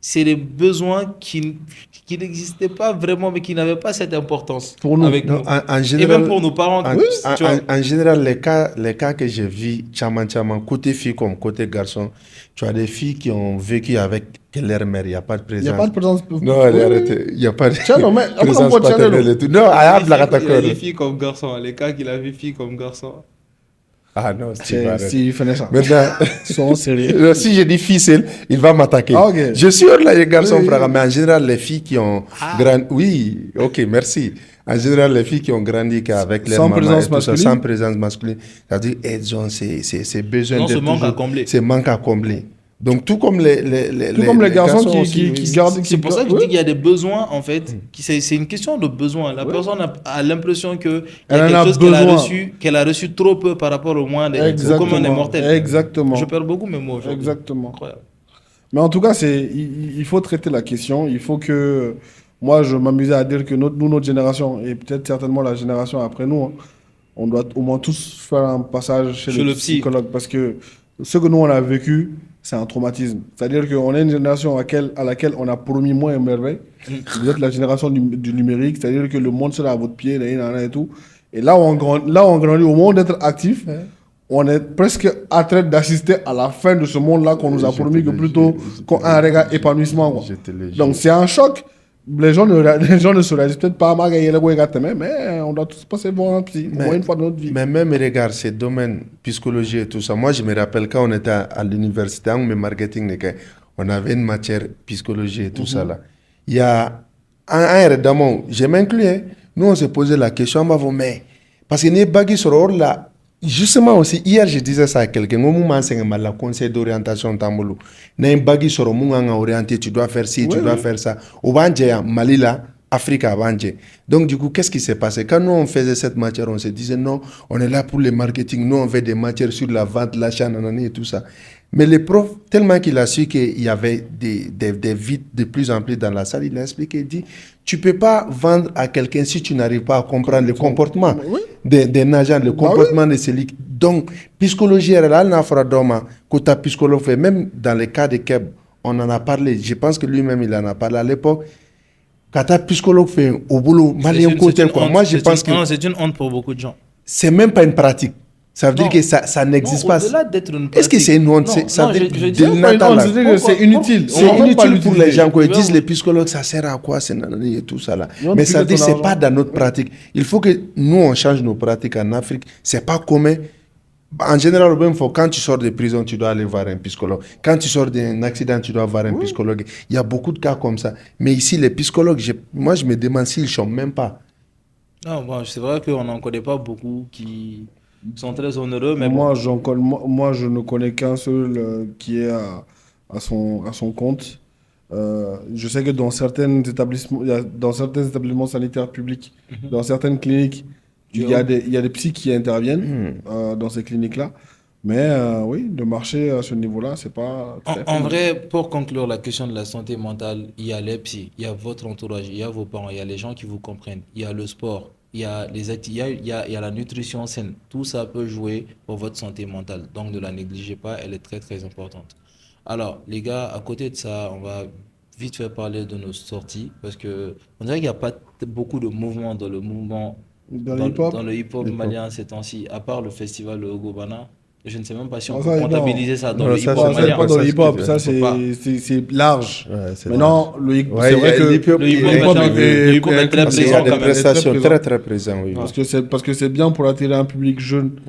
c'est des besoins qui n'existaient pas vraiment, mais qui n'avaient pas cette importance pour nous. Avec nous. En général, et même pour nos parents. En général, les cas que j'ai vus, côté fille comme côté garçon, tu as des filles qui ont vécu avec leur mère, il n'y a pas de présence. Il n'y a pas de présence. Non, arrêtez. Il n'y a pas de présence paternelle et tout. Non, il y a des filles comme garçon, les cas qu'il a vu filles comme garçon. Ah non, s'il fait ça. Maintenant, sont sérieux. Si je dis fille, il va m'attaquer. Ah, okay. Je suis là, les garçons, frère, mais en général, les filles qui ont grandi. Oui, ok, merci. En général, les filles qui ont grandi avec leur maman, sans présence masculine, c'est-à-dire elles ont ces besoins de manque à combler. Ces manques à combler. Donc, tout comme les garçons qui gardent... C'est pour ça que je dis qu'il y a des besoins, en fait. C'est une question de besoin. La personne a l'impression qu'il y a quelque chose qu'elle a reçu trop peu par rapport au moins au commun des mortels. Exactement. Je perds beaucoup mes mots aujourd'hui. Exactement. Incroyable. Mais en tout cas, il faut traiter la question. Il faut que... Moi, je m'amusais à dire que notre génération, et peut-être certainement la génération après nous, on doit au moins tous faire un passage chez le psychologue. Parce que ce que nous, on a vécu... c'est un traumatisme. C'est-à-dire qu'on est une génération à laquelle on a promis moins et merveille. Vous êtes la génération du numérique, c'est-à-dire que le monde sera à votre pied, et tout. Et là où on grandit, au moment d'être actif, on est presque à train d'assister à la fin de ce monde-là qu'on nous a promis que plutôt qu'un regard épanouissement. Quoi. Donc c'est un choc. Les gens ne se réalisent peut-être pas, mais on doit tous passer voir un psy, au moins une fois dans notre vie. Mais même, regarde, ces domaines, psychologie et tout ça. Moi, je me rappelle quand on était à l'université, en marketing, on avait une matière psychologie et tout ça là. Il y a un élément, je m'inclus, nous on se posait la question, mais parce que les bagues sur là, justement aussi, hier je disais ça à quelqu'un, on m'a enseigné le conseil d'orientation tamboulou. N'a une bague sur le orienté, tu dois faire ci, tu dois faire ça. Au Bandje, Malila, Afrique à Bandje. Donc du coup, qu'est-ce qui s'est passé? Quand nous on faisait cette matière, on se disait non, on est là pour le marketing, nous on fait des matières sur la vente, l'achat, nanani et tout ça. Mais le prof, tellement qu'il a su qu'il y avait des vides de plus en plus dans la salle, il a expliqué, il dit, tu ne peux pas vendre à quelqu'un si tu n'arrives pas à comprendre le comportement des agents, le comportement de celui. Donc, psychologie, côté psychologue, même dans le cas de Keb, on en a parlé. Je pense que lui-même, il en a parlé à l'époque. Quand un psychologue fait au boulot, malien côté quoi. Moi, je pense que c'est une honte pour beaucoup de gens. C'est même pas une pratique. Ça veut dire que ça n'existe pas. Est-ce que c'est une honte? Ça veut dire c'est inutile. C'est inutile pour les gens. Quand ils disent les psychologues, ça sert à quoi? C'est et tout ça là. Mais ça veut dire que ce n'est pas dans notre pratique. Il faut que nous, on change nos pratiques en Afrique. Ce n'est pas commun. En général, même, quand tu sors de prison, tu dois aller voir un psychologue. Quand tu sors d'un accident, tu dois voir un psychologue. Il y a beaucoup de cas comme ça. Mais ici, les psychologues, moi, je me demande s'ils ne chôment même pas. Non, bon, c'est vrai qu'on n'en connaît pas beaucoup qui sont très onéreux, mais bon. Moi, je ne connais qu'un seul qui est à son compte. Je sais que dans certains établissements, dans certains établissements sanitaires publics, dans certaines cliniques, il y a des psys qui interviennent dans ces cliniques-là. Mais oui, le marché à ce niveau-là, c'est pas très En fort. vrai, pour conclure la question de la santé mentale, il y a les psys, il y a votre entourage, il y a vos parents, il y a les gens qui vous comprennent, il y a le sport, il y a il y a la nutrition saine. Tout ça peut jouer pour votre santé mentale. Donc ne la négligez pas, elle est très très importante. Alors, les gars, à côté de ça, on va vite fait parler de nos sorties parce que on dirait qu'il n'y a pas beaucoup de mouvement dans le mouvement Dans le hip-hop, dans le hip-hop Hip-hop. malien ces temps-ci, à part le festival Ogobana. Je ne sais même pas si on non, peut comptabiliser ça dans Non, le ça, hip-hop c'est ça, c'est malien. pas dans le Ça, hip-hop, c'est- ça on peut pas. c'est large. Ouais, c'est Maintenant, Ouais, c'est vrai que Le hip-hop le le hip-hop est très Parce qu'il y présent a des quand même. prestations Très très, très présentes, oui. parce que c'est bien pour attirer un public jeune.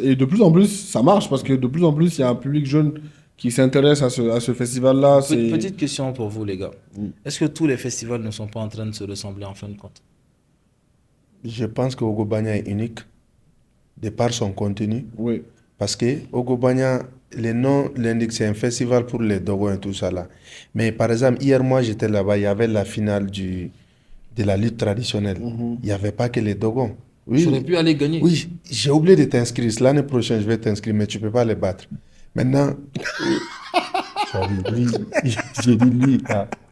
Et de plus en plus, ça marche parce que de plus en plus, il y a un public jeune qui s'intéresse à ce festival-là. Petite question pour vous, les gars. Est-ce que tous les festivals ne sont pas en train de se ressembler en fin de compte? Je pense que Ogobanya est unique, de par son contenu. Oui. Parce que Ogobanya, le nom l'indique, c'est un festival pour les Dogos et tout ça là. Mais par exemple, hier, moi, j'étais là-bas, il y avait la finale de la lutte traditionnelle. Il n'y avait pas que les Dogos. J'aurais pu aller gagner. Oui, j'ai oublié de t'inscrire. L'année prochaine, je vais t'inscrire, mais tu ne peux pas les battre. Maintenant, lui, j'ai dit lui,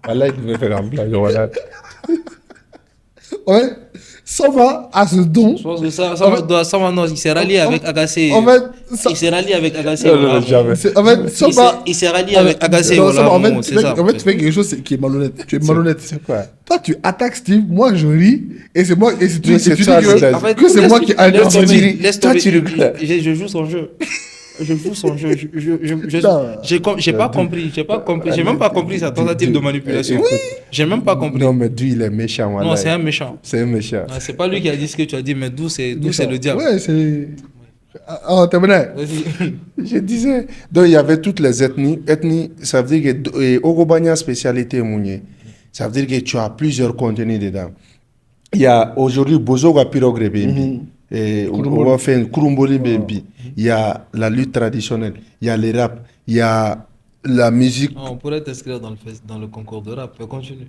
voilà, il devait faire un blague. Voilà. Ouais, ça va à ce don. Je pense que ça maintenant, il s'est rallié avec Agacé. En fait, ça, Il s'est rallié avec Agacé. Non, non, voilà. non, jamais. en fait, ça va. Il s'est rallié avec Agacé. Non, Voilà, ça va, mon mot, c'est ça. en fait, tu fais quelque chose qui est malhonnête. Tu es malhonnête. C'est quoi? Toi, tu attaques Steve, moi je ris, et c'est moi, et tu Mais et c'est tu dis toi, que, c'est- En fait, que c'est moi qui ai laisse tomber, intervenu. laisse Toi, tomber. tu rigoles. Je joue son jeu. Je joue son jeu. Putain. J'ai pas compris. J'ai même pas compris sa tentative de manipulation. Écoute, J'ai même pas compris. Non, mais d'où il est méchant. Non, Voilà. c'est un méchant. C'est un méchant. Ah, c'est pas lui qui a dit ce que tu as dit, mais d'où c'est le diable. Ouais, c'est. Ah, t'es venu. Vas-y. Je disais. Donc, il y avait toutes les ethnies. Ça veut dire que Ogobanya, spécialité Mounié. Ça veut dire que tu as plusieurs contenus dedans. Il y a aujourd'hui Bozoga Pirogre Bembi. Et on va faire Kurumboli Bembi. Il y a la lutte traditionnelle. Il y a les rap. Il y a la musique. On pourrait t'inscrire dans le concours de rap. Continue.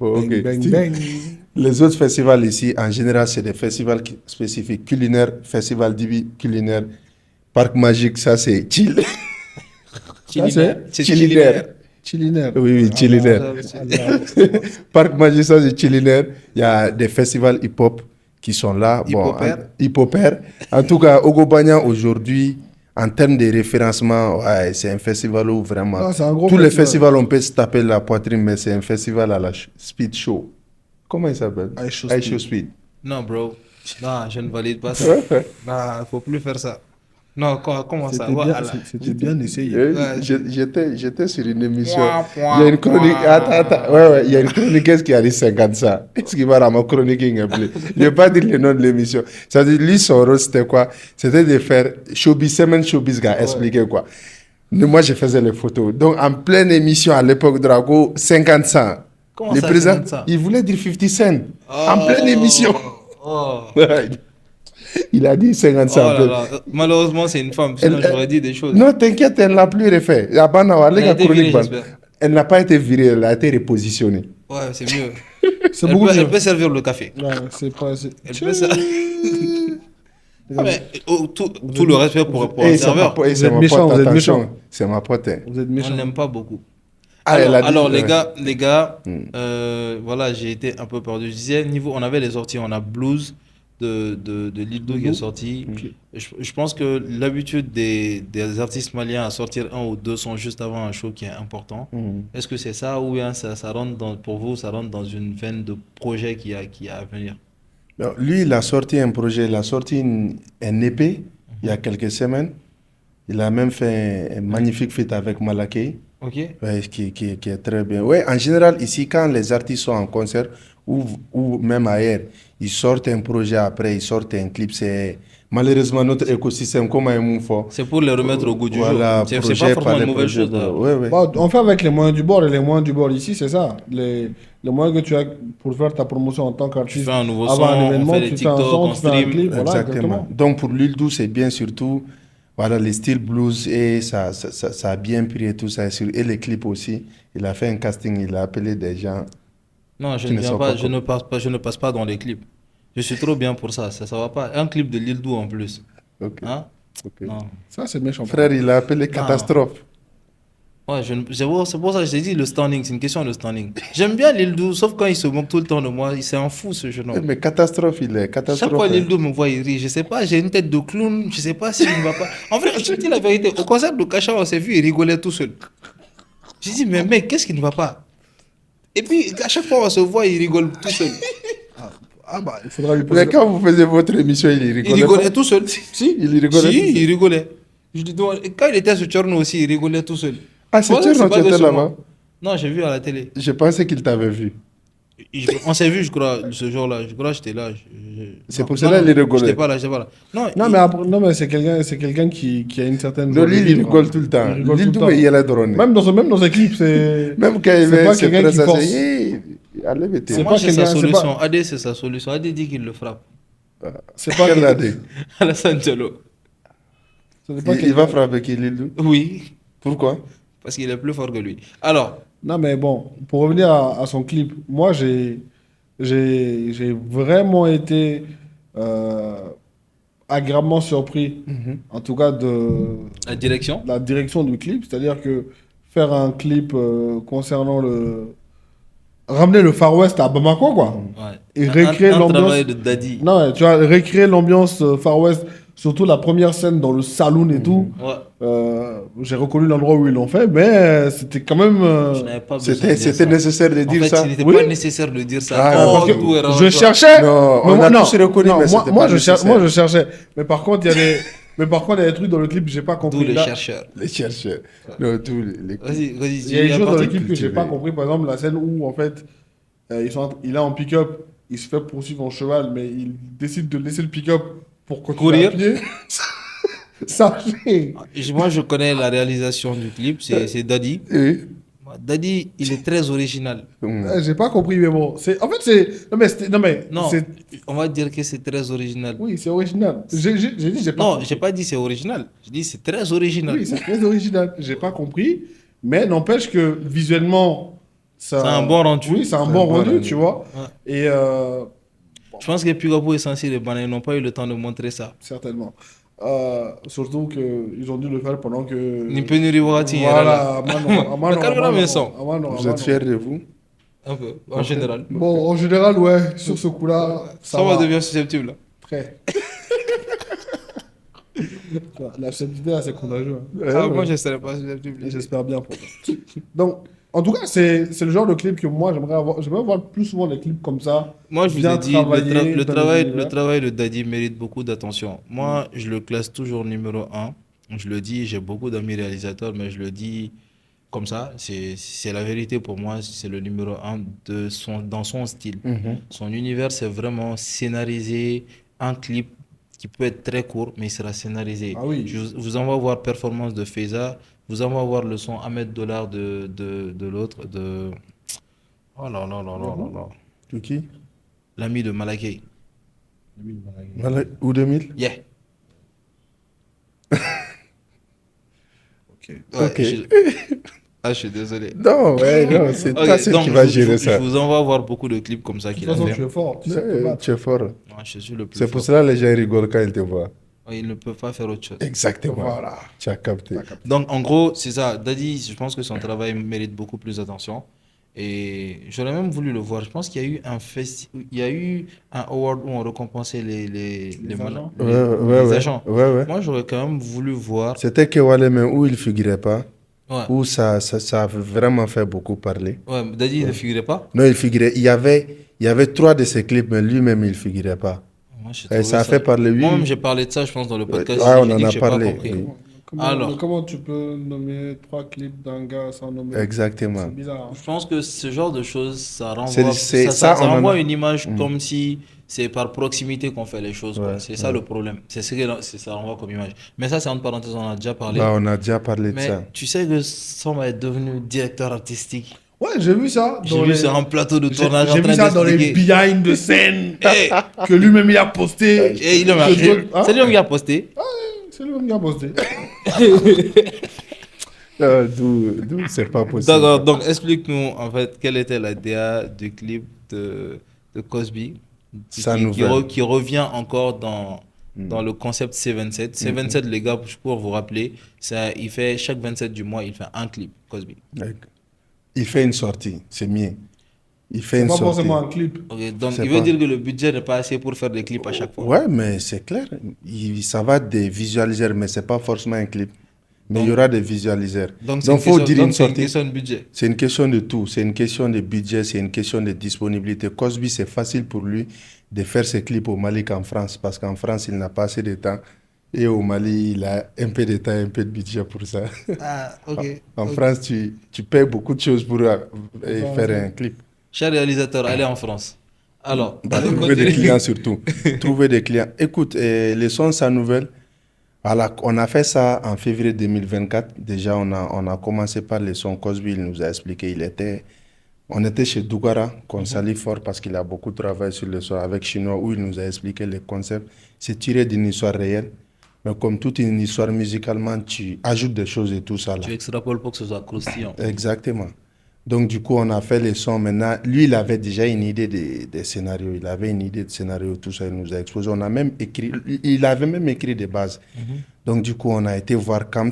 Oh, ok. Bang, bang, bang. Les autres festivals ici, en général, c'est des festivals spécifiques culinaires, festival d'Ibi culinaire, parc magique, ça c'est chill. C'est Chillinaire. Chillinaire. Oui, oui, chillinaire. Parc magique, ça c'est chillinaire. Il y a des festivals hip-hop qui sont là. Hip-hopère. Hip-hopère. En tout cas, Ogobanya aujourd'hui, en termes de référencement, ouais, c'est un festival où vraiment. Ah, c'est un gros tous les festival. festivals, on peut se taper la poitrine, mais c'est un festival à la speed show. Comment il s'appelle? Ice Show Ice Show Speed. Non, bro. Non, je ne valide pas ça. Ouais. Non, faut plus faire ça. Non, comment ça? C'était bien essayé. J'étais sur une émission. Point, Il y a une chronique. point. Attends. Ouais, il y a une chroniqueuse qui a dit 50 ça. Est-ce qu'il va ramener chroniquer un peu? Je ne vais pas dire le nom de l'émission. Ça veut dire, lui, son rôle, c'était quoi? C'était de faire showbiz, semaine showbiz, gars, expliquer quoi. Moi, je faisais les photos. Donc, en pleine émission à l'époque, Drago, 50 cents. Comment Le ça, président, 50 cents? il voulait dire 50 cents. En pleine émission. Oh. Il a dit 50 Oh cents. là là. Malheureusement, c'est une femme. Sinon, j'aurais dit des choses. Non, t'inquiète, elle ne l'a plus refait. Elle a été virée, j'espère. Elle n'a pas été virée, elle a été repositionnée. Ouais, c'est mieux. C'est beaucoup Elle mieux. peut servir le café. Ouais, c'est pas. Elle peut servir. Ah, mais, tout le respect pour un Et c'est serveur. ma, et Vous c'est êtes ma méchant, pote, vous êtes attention. méchant. C'est ma pote. Hein. Vous êtes On méchant. n'aime pas beaucoup. Ah, elle a dit- Alors, ouais. les gars, voilà, j'ai été un peu perdu. Je disais, on avait les sorties, on a Blues de Lil Do qui est sorti. Je pense que l'habitude des artistes maliens à sortir un ou deux sons juste avant un show qui est important. Est-ce que c'est ça ou bien ça rentre pour vous, ça rentre dans une veine de projet qui a à venir? Non, lui, il a sorti un projet, il a sorti un EP il y a quelques semaines. Il a même fait un magnifique feat avec Malaké. Ok. Ouais, qui est très bien. Ouais, en général, ici, quand les artistes sont en concert, ou même ailleurs, ils sortent un projet après, ils sortent un clip. C'est malheureusement notre écosystème, comme un fort. C'est pour les remettre au goût du Voilà, jour. C'est pas projet forcément par une mauvaise projet. chose. D'ailleurs. Ouais, ouais. Bah, on fait avec les moyens du bord, et les moyens du bord ici, c'est ça. Les moyens que tu as pour faire ta promotion en tant Tu qu'artiste. fais un nouveau Avant son, un on événement, fait des tu fais un TikTok, son, on tu fais un stream. clip, voilà, Exactement. exactement. Donc pour l'île d'où, c'est bien surtout voilà, les styles blues et ça a bien pris et tout ça. Et les clips aussi. Il a fait un casting, il a appelé des gens Non, je qui ne ne viens sont pas, pas je ne passe pas dans les clips. Je suis trop bien pour ça. Ça va pas. Un clip de Lil Dou en plus. Ok, Hein? ok. Non. Ça, c'est méchant. Frère, il a appelé catastrophe. Ouais, c'est pour ça que je t'ai dit le standing, c'est une question de standing. J'aime bien Lil Dou, sauf quand il se moque tout le temps de moi. C'est un fou ce jeune homme. Mais catastrophe, il est Chaque catastrophe. fois hein. Lil Dou me voit, il rit. Je sais pas, j'ai une tête de clown. Je sais pas s'il ne va pas. En vrai, je te dis la vérité. Au concert de Kacha, on s'est vu, il rigolait tout seul. J'ai dit, mais mec, qu'est-ce qui ne va pas? Et puis, à chaque fois on se voit, il rigole tout seul. Ah bah, il faudra lui poser. Mais quand vous faisiez votre émission, il rigolait. Il rigolait pas. tout seul. Si, il rigolait. Si, tout seul. il rigolait. Je dis, donc, quand il était sur Tchorno aussi, il rigolait tout seul. Ah, c'est Ouais, Tchorno, pas tu que étais sur là-bas? moi. Non, j'ai vu à la télé. Je pensais qu'il t'avait vu. On s'est vu, je crois, ce jour-là. Je crois que j'étais là. C'est Non, pour non, cela non, qu'il rigolait. j'étais pas là. Non, Non, mais, après, non, mais c'est quelqu'un qui a une certaine. Le joie de Lille, il vivre, rigole hein. tout le temps. Il rigole Lille, tout le temps. il est drôle. Même dans ses clips, c'est. Même quand il c'est est pas quelqu'un qui force. allez, mettez. C'est moi, pas j'ai sa quelqu'un- c'est solution. pas- AD, c'est sa solution. AD dit qu'il le frappe. C'est pas. Quel année Alassane Diallo. Ce n'est pas Il quelqu'un- va frapper qui, Lille? Oui, Pourquoi? parce qu'il est plus fort que lui. Alors, Non, mais bon, pour revenir à son clip, moi, j'ai vraiment été agréablement surpris, en tout cas, de la direction. la direction du clip. C'est-à-dire que faire un clip concernant ramener le Far West à Bamako, quoi. Ouais. Et recréer un l'ambiance. travail de Daddy. Non, ouais, tu vois, recréer l'ambiance Far West, surtout la première scène dans le saloon et tout. Ouais. J'ai reconnu l'endroit où ils l'ont fait, mais c'était quand même. Je n'avais pas besoin de dire C'était ça. nécessaire de En dire fait, ça. il n'était Oui. pas nécessaire de dire ça. Ah, Oh, parce que tout est Je rentré. cherchais. Non, Mais on moi- a non, tous reconnu, non, mais moi, c'était moi, pas je nécessaire. moi, je cherchais. Mais par contre, il y a des trucs dans le clip que j'ai pas D'où compris. les Là, chercheurs. Les chercheurs. Non, tous les... Vas-y, il y a des dis, à choses dans le partir- clip que j'ai cultivé. pas compris. Par exemple, la scène où, en fait, il est en pick-up, il se fait poursuivre en cheval, mais il décide de laisser le pick-up pour continuer Courir. à pied. Ça fait. Moi, je connais la réalisation du clip, c'est Daddy. Oui. Daddy, il est très original. J'ai pas compris, mais bon. En fait, c'est. Non, mais. Non, c'est- on va dire que c'est très original. Oui, c'est original. J'ai dit, j'ai pas Non, compris. j'ai pas dit c'est original. Je dis c'est très original. Oui, c'est très original. J'ai pas compris, mais n'empêche que visuellement, ça. C'est un bon rendu. Oui, c'est un bon rendu, tu vois. Ouais. Et Je pense que Pigapo et Sensi et Bana, ils n'ont pas eu le temps de montrer ça. certainement. Surtout qu'ils ont dû le faire pendant que. Nipenuri Wati est là. Voilà, Le caméraman est son. Vous êtes fiers de vous? Un peu, en général. Bon, en général, ouais, sur ce coup-là, ça Ça va va. devenir susceptible. Là. Très. La susceptibilité, là, c'est contagieux. hein. Ah, moi, je ne serais pas susceptible. Et j'espère bien pour toi. Donc, en tout cas, c'est le genre de clip que moi, j'aimerais avoir. J'aimerais voir plus souvent des clips comme ça. Moi, je vous bien ai dit, travaillés le dans travail, l'univers. le travail de Daddy mérite beaucoup d'attention. Moi, je le classe toujours numéro 1. Je le dis, j'ai beaucoup d'amis réalisateurs, mais je le dis comme ça. C'est la vérité pour moi. C'est le numéro 1 dans son style. Son univers, c'est vraiment scénarisé. Un clip qui peut être très court, mais il sera scénarisé. Ah oui. Je vous envoie voir performance de Feza. Vous envoie voir le son Ahmed Dollar de l'autre. Oh là là là là là là. Tout qui? L'ami de Malakai. Voilà, ou 2000? Yeah. Ok. Ouais, Ok. Ah, je suis désolé. Non, ouais, non, c'est Ok, toi seul donc qui va je gérer ça. Je vous envoie voir beaucoup de clips comme ça De qu'il toute a façon, fait. tu es fort. Tu sais te Ouais, battre. tu es fort. Ouais, je suis le plus C'est pour fort. cela que les gens rigolent quand ils te voient. Ouais, ils ne peuvent pas faire autre chose. Exactement. Voilà. Tu as capté. Donc, en gros, c'est ça. Daddy, je pense que son travail mérite beaucoup plus d'attention. Et j'aurais même voulu le voir. Je pense qu'il y a eu il y a eu un award où on récompensait les agents. Ouais, ouais, ouais. agents. Ouais, ouais. Moi, j'aurais quand même voulu voir. C'était Kewale, mais où il ne figurait pas, Ouais, où ça a vraiment fait beaucoup parler. ouais, Daddy il ne figurait pas. Non, il figurait. Il y avait 3 de ses clips, mais lui-même, il ne figurait pas. Moi, j'ai Et trouvé ça a fait parler lui. Moi-même, j'ai parlé de ça, je pense, dans le podcast. Ah, J'ai on dit en que a j'ai pas parlé. compris. Oui. Alors, comment tu peux nommer 3 clips d'un gars sans nommer? Exactement. C'est bizarre. je pense que ce genre de choses, ça C'est, renvoie, c'est, ça, ça on en renvoie a. une image Mm. comme si c'est par proximité qu'on fait les choses, quoi. Ouais, C'est ça ouais. le problème. C'est ce que ça renvoie comme image. Mais ça, c'est entre parenthèses, on en a déjà parlé. Bah, on a déjà parlé de Mais ça. tu sais que Samba est devenu directeur artistique. Ouais, j'ai vu ça J'ai dans vu les... sur un plateau de tournage en J'ai vu train ça dans les d'expliquer. behind the scène Hey, que lui-même il a posté. et il a Que d'autres- c'est Hein? lui qui a posté. C'est lui-même qui a posté. C'est pas possible. D'accord, donc explique-nous en fait quelle était la DA du clip de Cosby Sa nouvelle. qui revient encore dans Mm. le concept C27. C27, les gars, pour vous rappeler, ça, il fait chaque 27 du mois, il fait un clip, Cosby. Il fait une sortie, c'est mieux. Il fait C'est une pas sortie. forcément un clip. Ok, donc C'est il veut pas- dire que le budget n'est pas assez pour faire des clips à chaque fois. Ouais, mais c'est clair. Ça va des visualiseurs, mais c'est pas forcément un clip. Mais il y Donc- aura des visualiseurs. Donc Donc, faut dire une donc c'est une sortie. question de budget. C'est une question de tout. C'est une question de budget, c'est une question de disponibilité. Cosby, c'est facile pour lui de faire ses clips au Mali qu'en France, parce qu'en France, il n'a pas assez de temps. Et au Mali, il a un peu de temps, un peu de budget pour ça. Ah, ok. En Ok. France, tu payes beaucoup de choses pour faire un clip. Cher réalisateur, allez en France. Alors, Bah, on trouver des continue. clients surtout. Trouver des clients. Écoute, les sons, sa nouvelle, on a fait ça en février 2024. Déjà, on a commencé par les sons. Cosby, il nous a expliqué. On était chez Dougara, qu'on salue fort parce qu'il a beaucoup travaillé sur le son avec Chinois, où il nous a expliqué les concepts. C'est tiré d'une histoire réelle. Mais comme toute une histoire musicalement, tu ajoutes des choses et tout ça là. Tu extrapoles pour que ce soit croustillant. Exactement. Donc, du coup, on a fait les sons. Maintenant, lui, il avait déjà une idée des scénarios. Il avait une idée de scénario, tout ça, il nous a exposé. On a même écrit, il avait même écrit des bases. Donc, du coup, on a été voir Kams.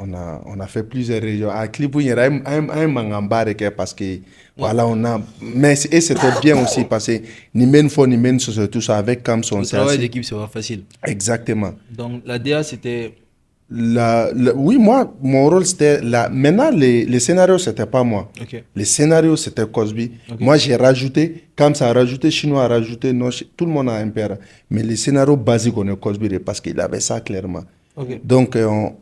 On a fait plusieurs régions. À Clipou, il y a un mangambare parce que, voilà, on a. Et c'était bien aussi parce que, ni même fort, ni même tout ça, avec Kams, on Le s'est travail assis. d'équipe, c'est pas facile. Exactement. Donc, la DA, c'était. Oui, moi, mon rôle, c'était là. Maintenant, les scénarios, c'était pas moi. Ok. Les scénarios, c'était Cosby. Ok. Moi, j'ai rajouté, comme ça a rajouté, Chinois a rajouté, non, tout le monde a un père. Mais les scénarios basiques, on est Cosby parce qu'il avait ça clairement. Ok. Donc,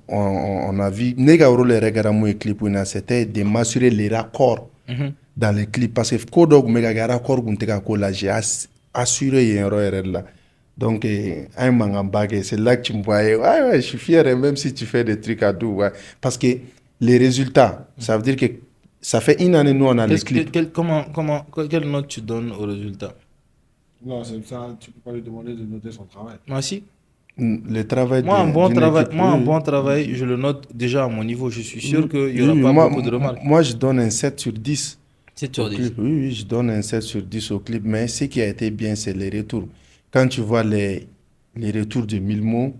on a vu, Nega rôle les regards clip, c'était de m'assurer les raccords dans les clips. Parce que, Kodog, Mega raccord, là, j'ai assuré, il y a un erreur là. Donc, un mangambage, c'est là que tu me voyais. Ouais, je suis fier, et même si tu fais des trucs à dos. Ouais. Parce que les résultats, ça veut dire que ça fait une année, nous, on a les clips. Quelle note tu donnes au résultat? Non, c'est ça, tu peux pas lui demander de noter son travail. Moi, si. Le travail Moi, un bon d'une travail, équipe, moi, un oui. bon travail, je le note déjà à mon niveau. Je suis sûr qu'il n'y Oui, aura oui, pas moi, beaucoup de remarques. moi, je donne un 7 sur 10 C'est au sur 10. clip. Oui, oui, je donne un 7 sur 10 au clip. Mais ce qui a été bien, c'est les retours. Quand tu vois les retours de Milmo,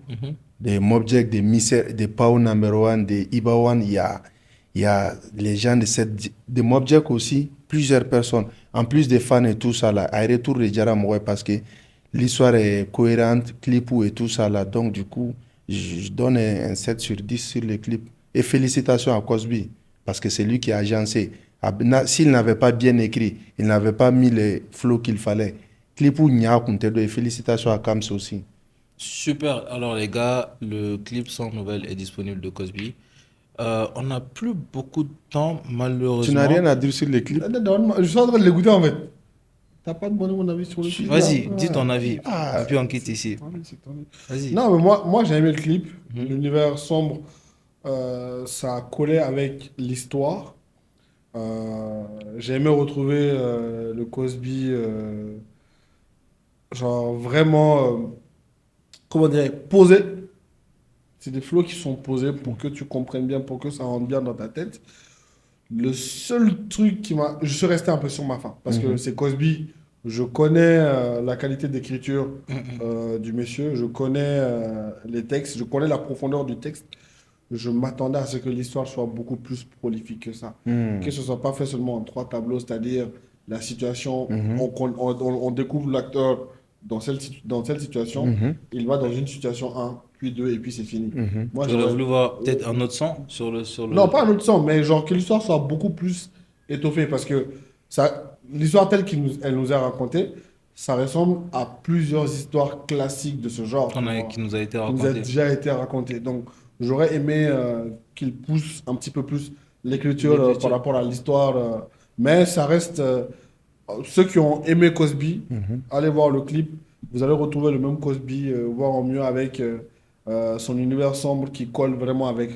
des Mobject, des Miser, des Pau Number One, des Ibawan, il y a les gens de Mobject aussi, plusieurs personnes. En plus des fans et tout ça, là, à retour de Jaram, ouais, parce que l'histoire est cohérente, clip et tout ça, là. Donc, du coup, je donne un 7 sur 10 sur les clips. Et félicitations à Cosby, parce que c'est lui qui a agencé. S'il n'avait pas bien écrit, il n'avait pas mis les flows qu'il fallait. Clip ou Nya Kuntedo, et félicitations à Kams aussi. Super. Alors, les gars, le clip sans nouvelle est disponible de Cosby. On n'a plus beaucoup de temps, Tu malheureusement. n'as rien à dire sur les clips? Je suis en train de l'écouter en fait. T'as pas demandé mon avis sur le clip? Vas-y, là? dis ton avis. Ah. Et puis on quitte ici. C'est ton avis. Vas-y. Non, mais moi j'ai aimé le clip. L'univers sombre, ça collait avec l'histoire. J'ai aimé retrouver le Cosby, genre vraiment, comment dire, posé. C'est des flots qui sont posés pour que tu comprennes bien, pour que ça rentre bien dans ta tête. Le seul truc qui m'a... Je suis resté un peu sur ma faim, parce que c'est Cosby. Je connais la qualité d'écriture du monsieur, je connais les textes, je connais la profondeur du texte. Je m'attendais à ce que l'histoire soit beaucoup plus prolifique que ça. Que ce ne soit pas fait seulement en 3 tableaux, c'est-à-dire la situation, on découvre l'acteur dans cette situation, il va dans une situation 1, puis 2, et puis c'est fini. Moi, J'aurais voulu voir peut-être un autre son sur le... Non, pas un autre sens, mais genre que l'histoire soit beaucoup plus étoffée, parce que l'histoire telle qu'elle nous est racontée, ça ressemble à plusieurs histoires classiques de ce genre qui nous a été qui nous a raconté. déjà été racontée. Donc, J'aurais aimé qu'il pousse un petit peu plus l'écriture par L'écriture. rapport à l'histoire. Mais ça reste. Ceux qui ont aimé Cosby, Mhm. allez voir le clip. Vous allez retrouver le même Cosby, voire en mieux avec son univers sombre qui colle vraiment avec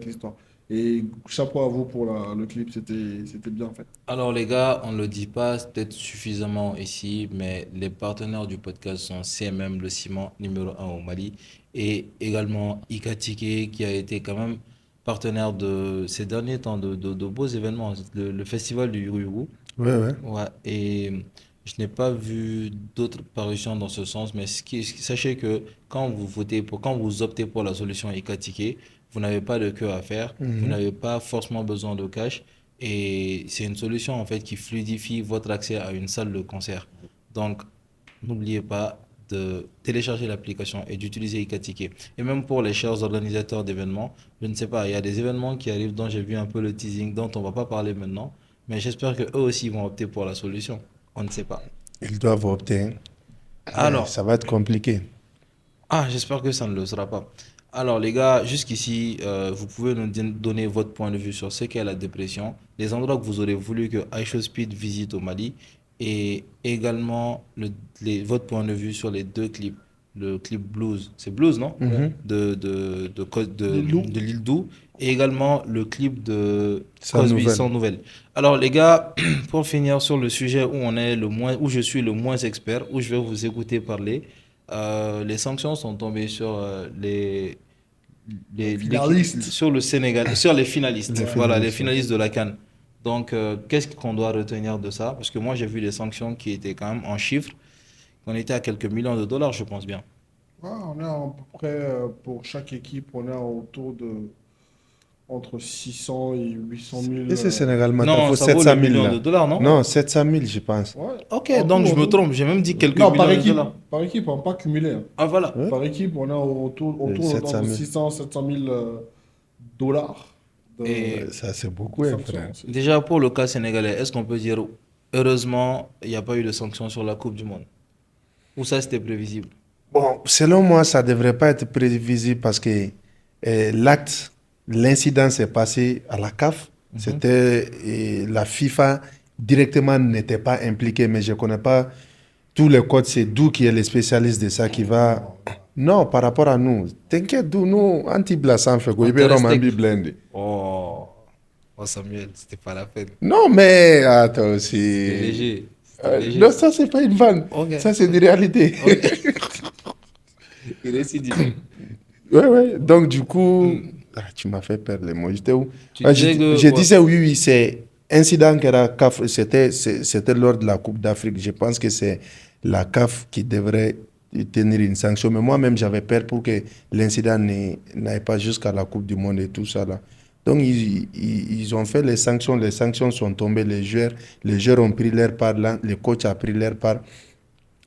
l'histoire. Et chapeau à vous pour le clip, c'était bien fait. Alors les gars, on ne le dit pas peut-être suffisamment ici, mais les partenaires du podcast sont CMM, le ciment numéro un au Mali, et également Ika Tike, qui a été quand même partenaire de ces derniers temps de beaux événements, le festival du Yuru Yuru. Ouais, ouais. Ouais, et je n'ai pas vu d'autres parutions dans ce sens, mais sachez que quand vous optez pour la solution Ika-Ticket, vous n'avez pas de queue à faire, vous Mhm. n'avez pas forcément besoin de cash, et c'est une solution en fait qui fluidifie votre accès à une salle de concert. Donc, n'oubliez pas de télécharger l'application et d'utiliser Ika-Ticket. Et même pour les chers organisateurs d'événements, je ne sais pas, il y a des événements qui arrivent dont j'ai vu un peu le teasing, dont on va pas parler maintenant. Mais j'espère que eux aussi vont opter pour la solution. On ne sait pas. Ils doivent opter, hein. Alors, Ça va être compliqué. j'espère que ça ne le sera pas. Alors, les gars, jusqu'ici, vous pouvez nous donner votre point de vue sur ce qu'est la dépression, les endroits que vous aurez voulu que Aisho Speed visite au Mali, et également votre point de vue sur les deux clips. Le clip Blues, c'est Blues, non? Ouais. Mhm. Lil Lou. De Lil Dou, et également le clip de Sans Cosby nouvelle. sans nouvelles. Alors, les gars, pour finir sur le sujet où on est le moins, où je suis le moins expert, où je vais vous écouter parler, les sanctions sont tombées sur Finaliste. sur le Sénégal, sur les finalistes. Les Voilà, les finalistes, ouais. finalistes de la CAN. Donc, qu'est-ce qu'on doit retenir de ça? Parce que moi, j'ai vu les sanctions qui étaient quand même en chiffres. On était à quelques millions de dollars, je pense bien. Ouais, on est à peu près, pour chaque équipe, on est autour de entre 600 et 800 000. Et c'est Sénégal, Mata, Non, faut ça vaut 700 les 000 millions là. de dollars, non? Non, 700 000, je pense. Ouais, Ok, en donc tout, je en me tout. trompe. J'ai même dit quelques Non, millions de dollars. par équipe, on pas cumulé, hein. Ah, voilà. Ouais. Par équipe, on est autour 700 entre 000. 600 et 700 000 dollars Et de Ça, c'est beaucoup, hein, sanctions. frère. déjà, pour le cas sénégalais, est-ce qu'on peut dire, heureusement, il n'y a pas eu de sanctions sur la Coupe du Monde? Ou ça, c'était prévisible? Bon, selon moi, ça ne devrait pas être prévisible parce que l'incident s'est passé à la CAF. Mhm. La FIFA directement n'était pas impliquée, mais je ne connais pas tous les codes. C'est Dou qui est le spécialiste de ça qui va. Non, par rapport à nous. T'inquiète, Dou, nous, anti-blassant, fait quoi. On Il te veut vraiment respecte. blindé. Oh, oh Samuel, c'était pas la peine. Non, mais attends C'était aussi. léger. C'était Non, léger. ça, c'est pas une vanne. Ok. Ça, c'est une réalité. Ok. Il récidive. Ouais, ouais. Donc, du coup, tu m'as fait perdre les mots. J'étais où? Tu Ouais, disais que. je Ouais. disais oui, oui, c'est incident que la CAF, c'était lors de la Coupe d'Afrique. Je pense que c'est la CAF qui devrait tenir une sanction. Mais moi-même, j'avais peur pour que l'incident n'aille pas jusqu'à la Coupe du Monde et tout ça là. Donc, ils ont fait les sanctions sont tombées, les joueurs ont pris leur part, le coach a pris leur part.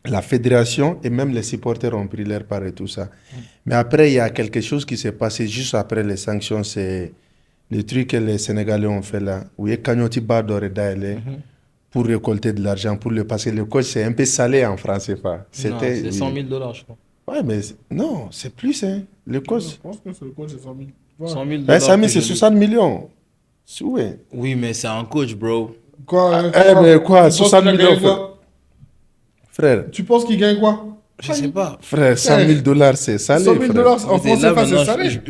La fédération et même les supporters ont pris leur part et tout ça. Mais après, il y a quelque chose qui s'est passé juste après les sanctions, c'est le truc que les Sénégalais ont fait là, où il y a Kanyoti Bador et Daele pour récolter de l'argent, parce que le coach, c'est un peu salé en français. Non, C'était, c'est 100 oui. 000 dollars, je crois. Ouais, mais non, c'est plus, hein. Le Je coach, pense que c'est le coach de 100 000. Ouais. 100 000 ouais, dollars Samy, que c'est j'ai lu. 60 millions. Oui. Oui, mais c'est un coach, bro. Quoi, Mais quoi, tu penses 60 qu'il a millions, gagné quoi? frère. Tu penses qu'il gagne quoi? Je sais pas. Frère, 100 000 dollars, c'est salé, 100 000 frère. dollars en Écoutez, France là, CFA, c'est maintenant, salé.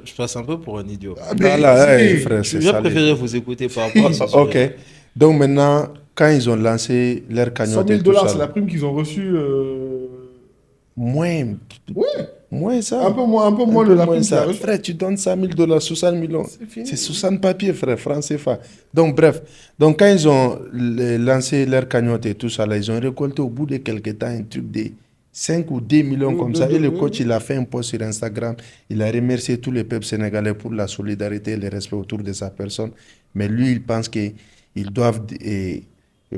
je passe un peu pour un idiot. Ah, mais Voilà, si. hey, frère, Je c'est vais salé. préférer vous écouter par rapport à ce sujet. Ok. Donc maintenant, quand ils ont lancé leur 100 cagnotte 000 et tout dollars, ça, c'est la là, prime qu'ils ont reçue. moins, Ouais, moins ça. un peu moins Un de peu la moins prime qu'il a ça. reçue. Frère, tu donnes 100 000 dollars, 60 millions. C'est fini. C'est 60 papiers, frère, franc CFA. Donc bref, donc quand ils ont lancé leur cagnotte et tout ça, là, ils ont récolté au bout de quelques temps un truc de 5 ou 10 millions comme ça. Et le coach, il a fait un post sur Instagram. Il a remercié tous les peuples sénégalais pour la solidarité et le respect autour de sa personne. Mais lui, il pense qu'ils doivent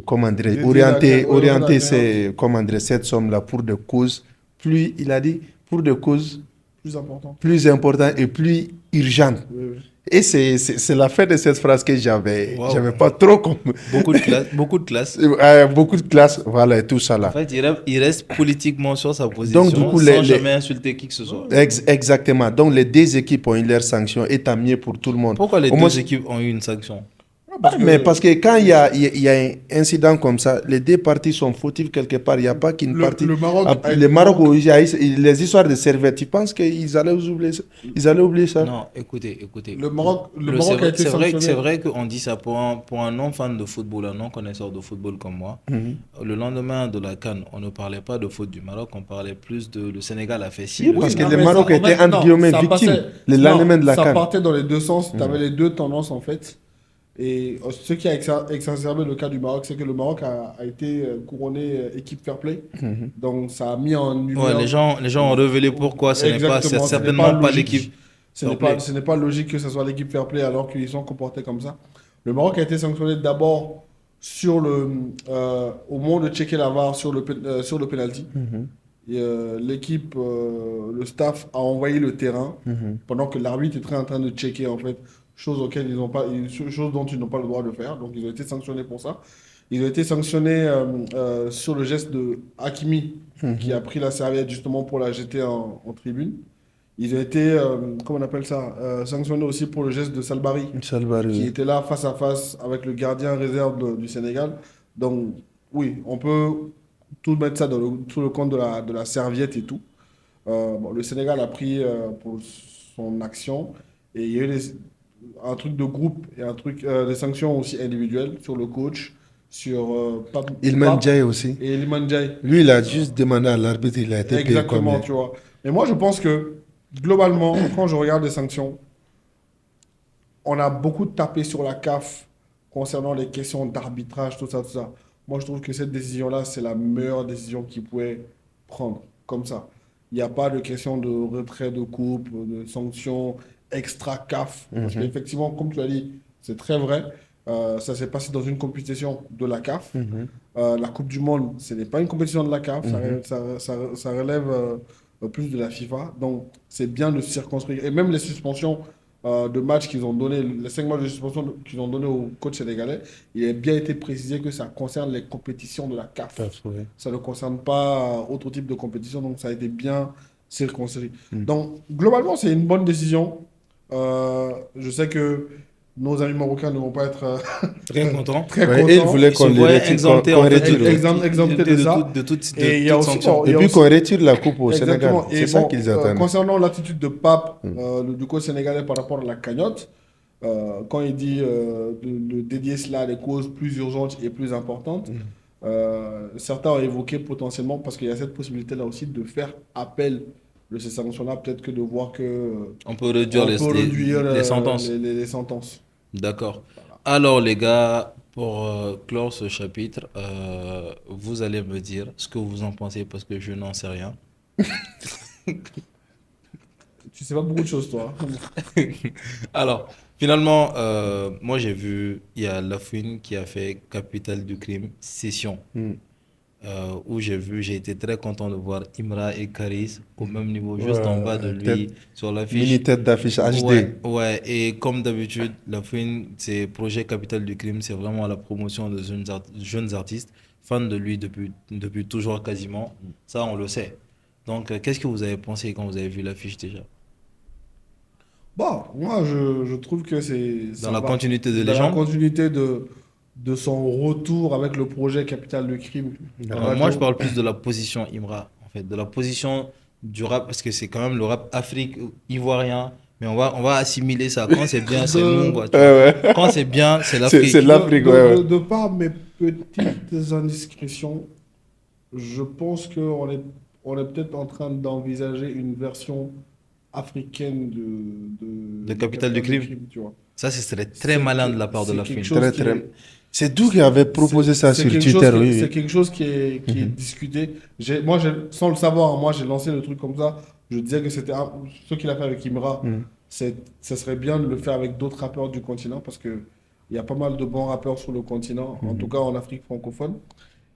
comment dirais-je, orienter cagnotte. comment dirais-je, cette somme-là pour des causes. Plus, il a dit, pour des causes Plus important. plus importante et plus urgente. Oui, oui. Et c'est la fin de cette phrase que j'avais Wow. j'avais pas trop comme... Beaucoup de classe, beaucoup de classe. beaucoup de classe, voilà, et tout ça En là. fait, il reste politiquement sur sa position Donc, du coup, sans les- jamais insulter qui que ce soit. Exactement. Donc, les deux équipes ont eu leurs sanctions et tant mieux pour tout le monde. Pourquoi les Au deux moins, équipes ont eu une sanction? mais parce que quand il y a un incident comme ça, les deux parties sont fautives quelque part. Il n'y a pas qu'une partie. Le Maroc Ah, a le été Maroc, donc- les histoires de serviettes, tu penses qu'ils allaient oublier ça? Ils allaient oublier ça? Non, écoutez. Le Maroc C'est a vrai, été c'est vrai, sanctionné. c'est vrai qu'on dit ça pour un non-fan de football, un non-connaisseur de football comme moi. Le lendemain de la CAN, on ne parlait pas de faute du Maroc, on parlait plus de le Sénégal a fait ci. Oui, le parce que Sénégal- le mais Maroc en était, fait, entre non, guillemets, ça victime passait- le non, lendemain de la Ça CAN. partait dans les deux sens. Tu avais les deux tendances, en fait. Et ce qui a exacerbé le cas du Maroc, c'est que le Maroc a été couronné équipe fair play. Donc, ça a mis en lumière. Ouais, les gens ont révélé pourquoi ce n'est pas, c'est Exactement, ce n'est certainement pas logique. l'équipe. Ce n'est fair pas, ce n'est pas logique que ce soit l'équipe fair play alors qu'ils sont comportés comme ça. Le Maroc a été sanctionné d'abord au moment de checker la VAR sur le penalty. Et, l'équipe, le staff a envoyé le terrain pendant que l'arbitre était en train de checker en fait choses dont ils n'ont pas le droit de faire. Donc ils ont été sanctionnés pour ça. Ils ont été sanctionnés sur le geste de Hakimi qui a pris la serviette justement pour la jeter en tribune. Ils ont été, comment on appelle ça, sanctionnés aussi pour le geste de Salbari qui était là face à face avec le gardien réserve du Sénégal. Donc oui, on peut tout mettre ça sous le compte de la serviette et tout. Bon, le Sénégal a pris pour son action et il y a eu un truc de groupe et des sanctions aussi individuelles sur le coach, sur Ilman Pape Ndiaye aussi. et Iliman Ndiaye. Lui, il a juste demandé à l'arbitre, il a été payé Exactement, combien? tu vois. Mais moi, je pense que globalement, quand je regarde les sanctions, on a beaucoup tapé sur la CAF concernant les questions d'arbitrage, tout ça, tout ça. Moi, je trouve que cette décision-là, c'est la meilleure décision qu'ils pouvaient prendre, comme ça. Il n'y a pas de question de retrait de coupe, de sanctions extra CAF. Parce qu'effectivement, comme tu as dit, c'est très vrai. Ça s'est passé dans une compétition de la CAF. La Coupe du Monde, ce n'est pas une compétition de la CAF. Ça relève plus de la FIFA. Donc, c'est bien de circonscrire. Et même les suspensions de matchs qu'ils ont donné, les 5 matchs de suspension qu'ils ont donné au coach sénégalais, il a bien été précisé que ça concerne les compétitions de la CAF. Ça ne concerne pas autre type de compétition, donc ça a été bien circonscrit. Donc, globalement, c'est une bonne décision. Je sais que nos amis marocains ne vont pas être Très content. très Ouais, contents. et il voulait Ils qu'on se les voient retire, exemptés qu'on en fait, retire. exemptés de ça. de toute Et il y a aussi- sanction. il y Et a puis aussi- qu'on retire la coupe au Sénégal. Exactement. Et C'est ça bon, qu'ils attendent. concernant l'attitude de Pape, du coach sénégalais par rapport à la cagnotte, quand il dit de dédier cela à des causes plus urgentes et plus importantes, certains ont évoqué potentiellement, parce qu'il y a cette possibilité-là aussi, de faire appel de ces sanctions-là, peut-être que de voir que On peut réduire on peut réduire les sentences. les sentences. D'accord. Alors les gars, pour clore ce chapitre, vous allez me dire ce que vous en pensez parce que je n'en sais rien. Tu sais pas beaucoup de choses, toi. Alors, finalement, moi j'ai vu, il y a Lafouine qui a fait Capitale du crime, Session, où j'ai été très content de voir Imra et Karis au même niveau, juste en bas de lui, sur l'affiche. Mini tête d'affiche HD. Ouais, et comme d'habitude, Lafouine, c'est projet Capitale du crime, c'est vraiment la promotion de jeunes artistes, fans de lui depuis toujours quasiment, ça on le sait. Donc, qu'est-ce que vous avez pensé quand vous avez vu l'affiche déjà? Bon, moi, je trouve que ça Dans la va. continuité de Dans la légende? continuité de son retour avec le projet Capital de Crime. Moi, je parle plus de la position Imra, en fait, de la position du rap, parce que c'est quand même le rap Afrique ivoirien, mais on va assimiler ça. Quand c'est bien, c'est nous, quoi, tu vois. Quand c'est bien, c'est l'Afrique. C'est l'Afrique, ouais. De par mes petites indiscrétions, je pense qu'on on est peut-être en train d'envisager une version africaine De Capital du crime. tu vois. Ça, ce serait très malin de la part de c'est la quelque film. chose Très, qui très- est- C'est d'où qui avait proposé ça c'est sur quelque chose Twitter, qui- oui. C'est quelque chose qui est discuté. Sans le savoir, moi, j'ai lancé le truc comme ça. Je disais que c'était ce qu'il a fait avec Imra. Ça serait bien de le faire avec d'autres rappeurs du continent parce qu'il y a pas mal de bons rappeurs sur le continent, en tout cas en Afrique francophone.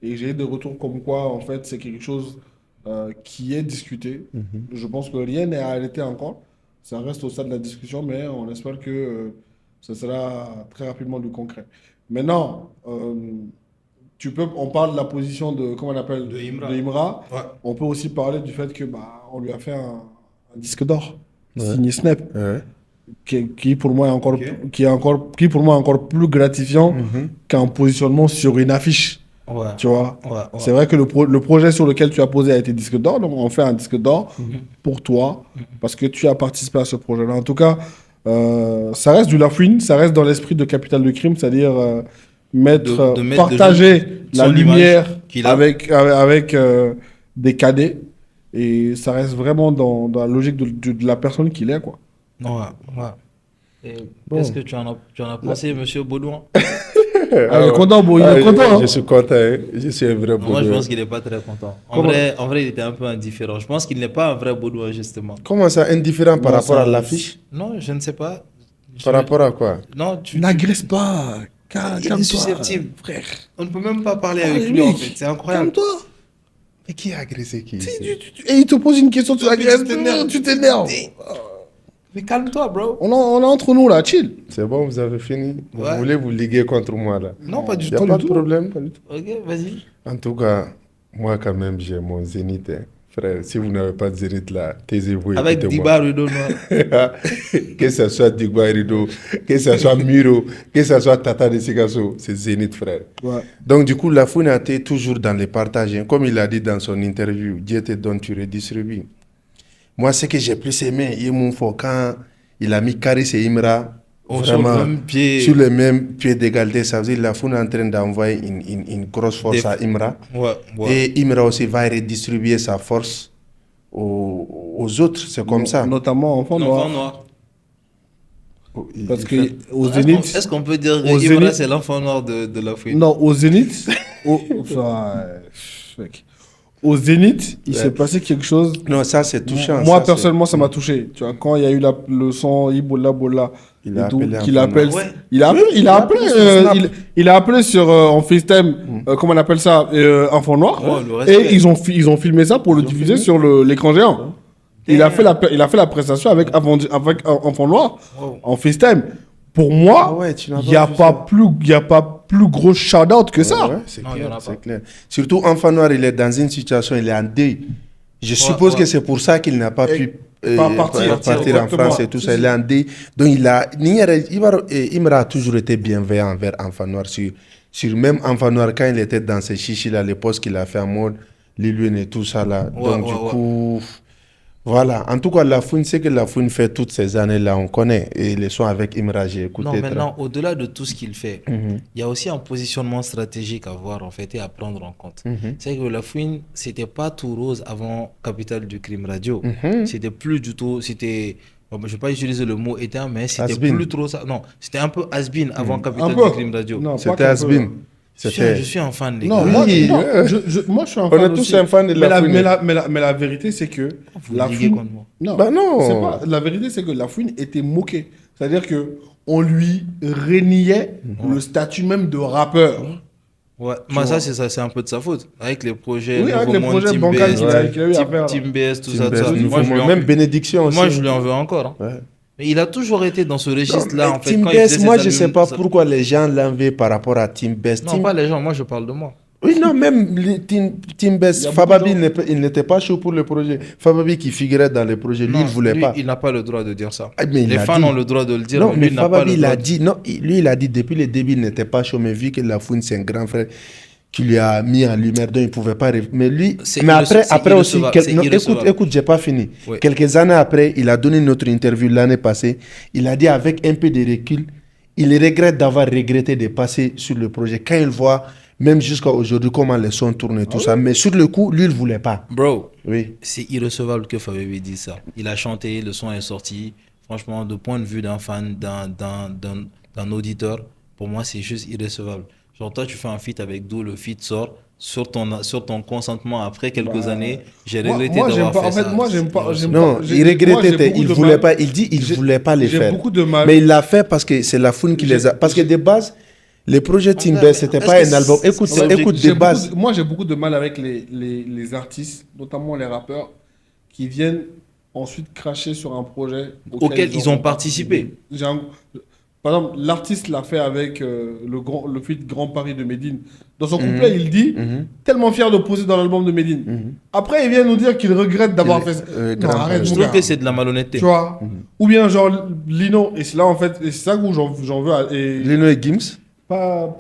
Et j'ai eu des retours comme quoi, en fait, c'est quelque chose qui est discuté. Je pense que rien n'est arrêté encore. Ça reste au stade de la discussion, mais on espère que ce sera très rapidement du concret. Maintenant, on parle de la position de, comment on appelle, De Imra. Ouais. On peut aussi parler du fait que on lui a fait un disque d'or, Ouais. signé Snap, Ouais. qui pour moi est encore, Ok. qui pour moi est encore plus gratifiant qu'un positionnement sur une affiche. Ouais. Tu vois, Ouais, ouais. c'est vrai que le projet sur lequel tu as posé a été disque d'or, donc on fait un disque d'or pour toi, parce que tu as participé à ce projet-là. En tout cas, ça reste du Lafouine, ça reste dans l'esprit de Capital de Crime, c'est-à-dire De mettre partager la son lumière image qu'il a. avec des cadets, et ça reste vraiment dans la logique de la personne qu'il est, quoi. Ouais, ouais. Et qu'est-ce que tu en as pensé, monsieur Baudouin? Ah, il est content, bon, il est content, hein. Je suis content, hein. Je suis un vrai Moi, je Baudouin. pense qu'il n'est pas très content. En Comment? vrai, il était un peu indifférent. Je pense qu'il n'est pas un vrai Baudouin, justement. Comment ça, indifférent par Non, rapport ça- à l'affiche? Non, je ne sais pas. Par rapport à quoi? Non, N'agresse pas, il est calme-toi, susceptible. frère. On ne peut même pas parler Ah, avec les lui, en mecs, fait. C'est incroyable. Calme-toi. Mais qui a agressé qui? Et il te pose une question, tu l'agresses, t'énerves. tu t'énerves. Mais calme-toi, bro. On est entre nous là, chill. C'est bon, vous avez fini? Vous Ouais. voulez vous liguer contre moi là? Non, pas du Il n'y a tout. pas de problème. Pas du tout. Ok, vas-y. En tout cas, moi quand même, j'ai mon zénith. Hein. Frère, si vous n'avez pas de zénith là, taisez-vous et Avec écoutez-moi. Diba Rudo Noir. Que ce soit Digba Rido, que ce soit Miro, que ce soit Tata de Sikasso, c'est zénith, frère. Ouais. Donc du coup, la Fouine a été toujours dans les partages. Hein. Comme il a dit dans son interview, Dieu te donne, tu redistribues. Moi, ce que j'ai plus aimé, quand il a mis Karis et Imra Sur le même pied. sur le même pied d'égalité. Ça veut dire que la Fouine est en train d'envoyer une grosse force à Imra. Ouais, ouais. Et Imra aussi va redistribuer sa force aux autres. C'est comme ça. Notamment enfant L'enfant noir. noir. Parce Il que fait- au Est-ce Zénith, est-ce qu'on peut dire que au Imra, Zénith- c'est l'enfant noir de la fouine? non, au Zénith, mec. Au Zénith, il s'est passé quelque chose. Non, ça c'est touchant. Moi, ça, c'est- personnellement, ça m'a touché. Tu vois, quand il y a eu le son Ibola Bola, Il et a tout, appelé qu'il un appelle, fan. Ouais. il a appelé, sur Snap. il a appelé sur en FaceTime, comment on appelle ça, Enfant Noir, Oh, le respect. et ils ont filmé ça pour le diffuser sur l'écran géant. Il a fait la prestation avec Enfant Noir Wow. en FaceTime. Pour moi, Ah ouais, tu n'as il n'y a vu pas ça. plus gros shout-out que ça. Ouais, c'est Non, il y en clair, a c'est pas. clair. Surtout, Enfant Noir, il est dans une situation, il est en deuil. Je suppose ouais. que c'est pour ça qu'il n'a pas Et pu pas partir, partir en exactement. France et tout Si, ça. si. Il est en deuil. Donc, Imra a toujours été bienveillant envers Enfant Noir. Sur même Enfant Noir, quand il était dans ces chichis-là, les postes qu'il a fait en mode Lilune et tout ça là. Ouais, Donc, ouais, du ouais. coup, voilà. En tout cas, la Fouine, c'est que la Fouine fait toutes ces années-là, on connaît. Et les sons avec Imra, j'ai écouté. Non, maintenant, au-delà de tout ce qu'il fait, il y a aussi un positionnement stratégique à voir en fait et à prendre en compte. C'est que la fouine, c'était pas tout rose avant Capital du Crime Radio. C'était plus du tout, c'était, bon, je ne vais pas utiliser le mot éteint, mais c'était Has-been. plus trop ça. Non, c'était un peu has-been avant Capital Un peu. du Crime Radio. Non, pas C'était qu'un peu. Asbin. Je suis un fan des Non, gars. moi, Oui, non, ouais. moi, je suis un On fan est tous aussi. un fan de la Fouine. Mais la vérité, c'est que Vous la liguez fouine... contre moi. Non, Bah non. c'est pas... La vérité, c'est que la fouine était moquée. C'est-à-dire que on lui réniait le statut même de rappeur. Ouais, mais ça, c'est un peu de sa faute. Avec les projets, Oui, avec Nouveau les Monde, projets Team bancals BS, qu'il a eu à faire, là. Team BS, tout Team ça, tout ça. Best, Moi, je lui en- même Bénédiction aussi. moi, je lui en veux encore. hein. Ouais. Mais il a toujours été dans ce registre-là, en fait. Team quand il Best, faisait moi ses je sais albums, pas tout ça. pourquoi les gens l'envient par rapport à Team Best. Non, pas les gens, moi je parle de moi. Oui, non, même Team Best, Il y a Fababi, beaucoup de il n'était pas chaud pour le projet. Fababi qui figurait dans le projet, lui, Non, il ne voulait lui, pas. Il n'a pas le droit de dire ça. Ah, mais il Les l'a fans dit. ont le droit de le dire, Non, mais mais lui, il n'a pas Fababi, le il droit. a dit, non, lui, il a dit depuis le début, il n'était pas chaud, mais vu que la Fouine, c'est un grand frère qui lui a mis en lumière, donc il ne pouvait pas. Mais lui, C'est mais après, c'est après aussi, irrecevable, c'est non, irrecevable. écoute, j'ai pas fini. Oui. Quelques années après, il a donné notre interview l'année passée. Il a dit avec un peu de recul, il regrette d'avoir regretté de passer sur le projet. Quand il voit, même jusqu'à aujourd'hui, comment les sons tournent et tout ça. Mais sur le coup, lui, il ne voulait pas. Bro, Oui. c'est irrecevable que Fababi dise ça. Il a chanté, le son est sorti. Franchement, de point de vue d'un fan, d'un auditeur, pour moi, c'est juste irrecevable. Genre, toi, tu fais un feat avec Dou, le feat sort. Sur ton consentement après quelques années, j'ai regretté moi, j'aime d'avoir pas. fait En fait, ça. moi, j'aime pas. C'est j'aime Non, pas- il j'ai- moi, regrettait, j'ai beaucoup il de voulait mal. pas, il dit il J'ai- voulait pas les j'ai faire. beaucoup de mal. Mais il l'a fait parce que c'est la Fouine qui les a. Parce que de base, Les projets Ah, Timber, mais c'était est-ce pas que un album. c'est- Écoute, c'est écoute J'ai de base. moi, j'ai beaucoup de mal avec les artistes, notamment les rappeurs, qui viennent ensuite cracher sur un projet Auquel ils ont participé. Par exemple, l'artiste l'a fait avec le feat Grand Paris de Medine. Dans son couplet, il dit tellement fier de poser dans l'album de Medine. Après, il vient nous dire qu'il regrette d'avoir fait ça. Non, Grand arrête, Paris. Je mon trouve gars. que c'est de la malhonnêteté. Tu vois. Ou bien, genre, Lino. Et c'est là, en fait, et c'est ça où j'en veux. Et Lino et Gims. pas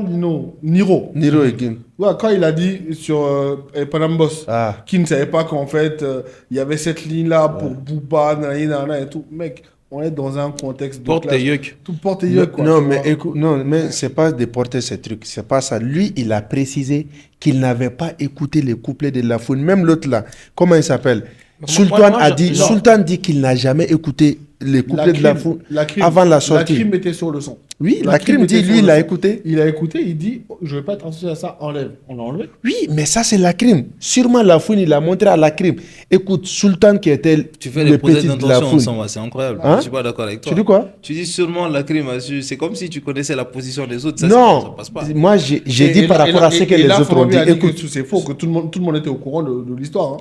Lino, Niro. Niro et Gims. Ouais, quand il a dit sur Panam Boss, Ah. qu'il ne savait pas qu'en fait, il y avait cette ligne-là pour Booba, nanana et tout. Mec, on est dans un contexte de Porte classe. tes yeux. Tout porte tes yeux, quoi. Non, tu mais vois. écoute, non, mais c'est pas de porter ces trucs, c'est pas ça. Lui, il a précisé qu'il n'avait pas écouté les couplets de La Foune. Même l'autre là, comment il s'appelle? Sultan dit qu'il n'a jamais écouté les couplets de La Foune avant la sortie. La crime était sur le son. Oui, La la crime crime dit, était lui, sur il le a son. écouté. Il a écouté, il dit je vais pas être associé à ça, enlève. On l'a enlevé. Oui, mais ça, c'est la crime. Sûrement, La Foune, il a montré à la crime. Écoute, Sultan qui était Tu fais le des projets petit de La d'intention Foune. ensemble, c'est incroyable. Hein? Je suis pas d'accord avec toi. Tu dis quoi? Tu dis sûrement la crime a su. C'est comme si tu connaissais la position des autres. Ça Non, passe pas. moi, j'ai dit Et par là- rapport et à ce là- que et les là, autres ont Fabien dit. a dit que Écoute, c'est faux, que tout le monde était au courant de l'histoire. Hein.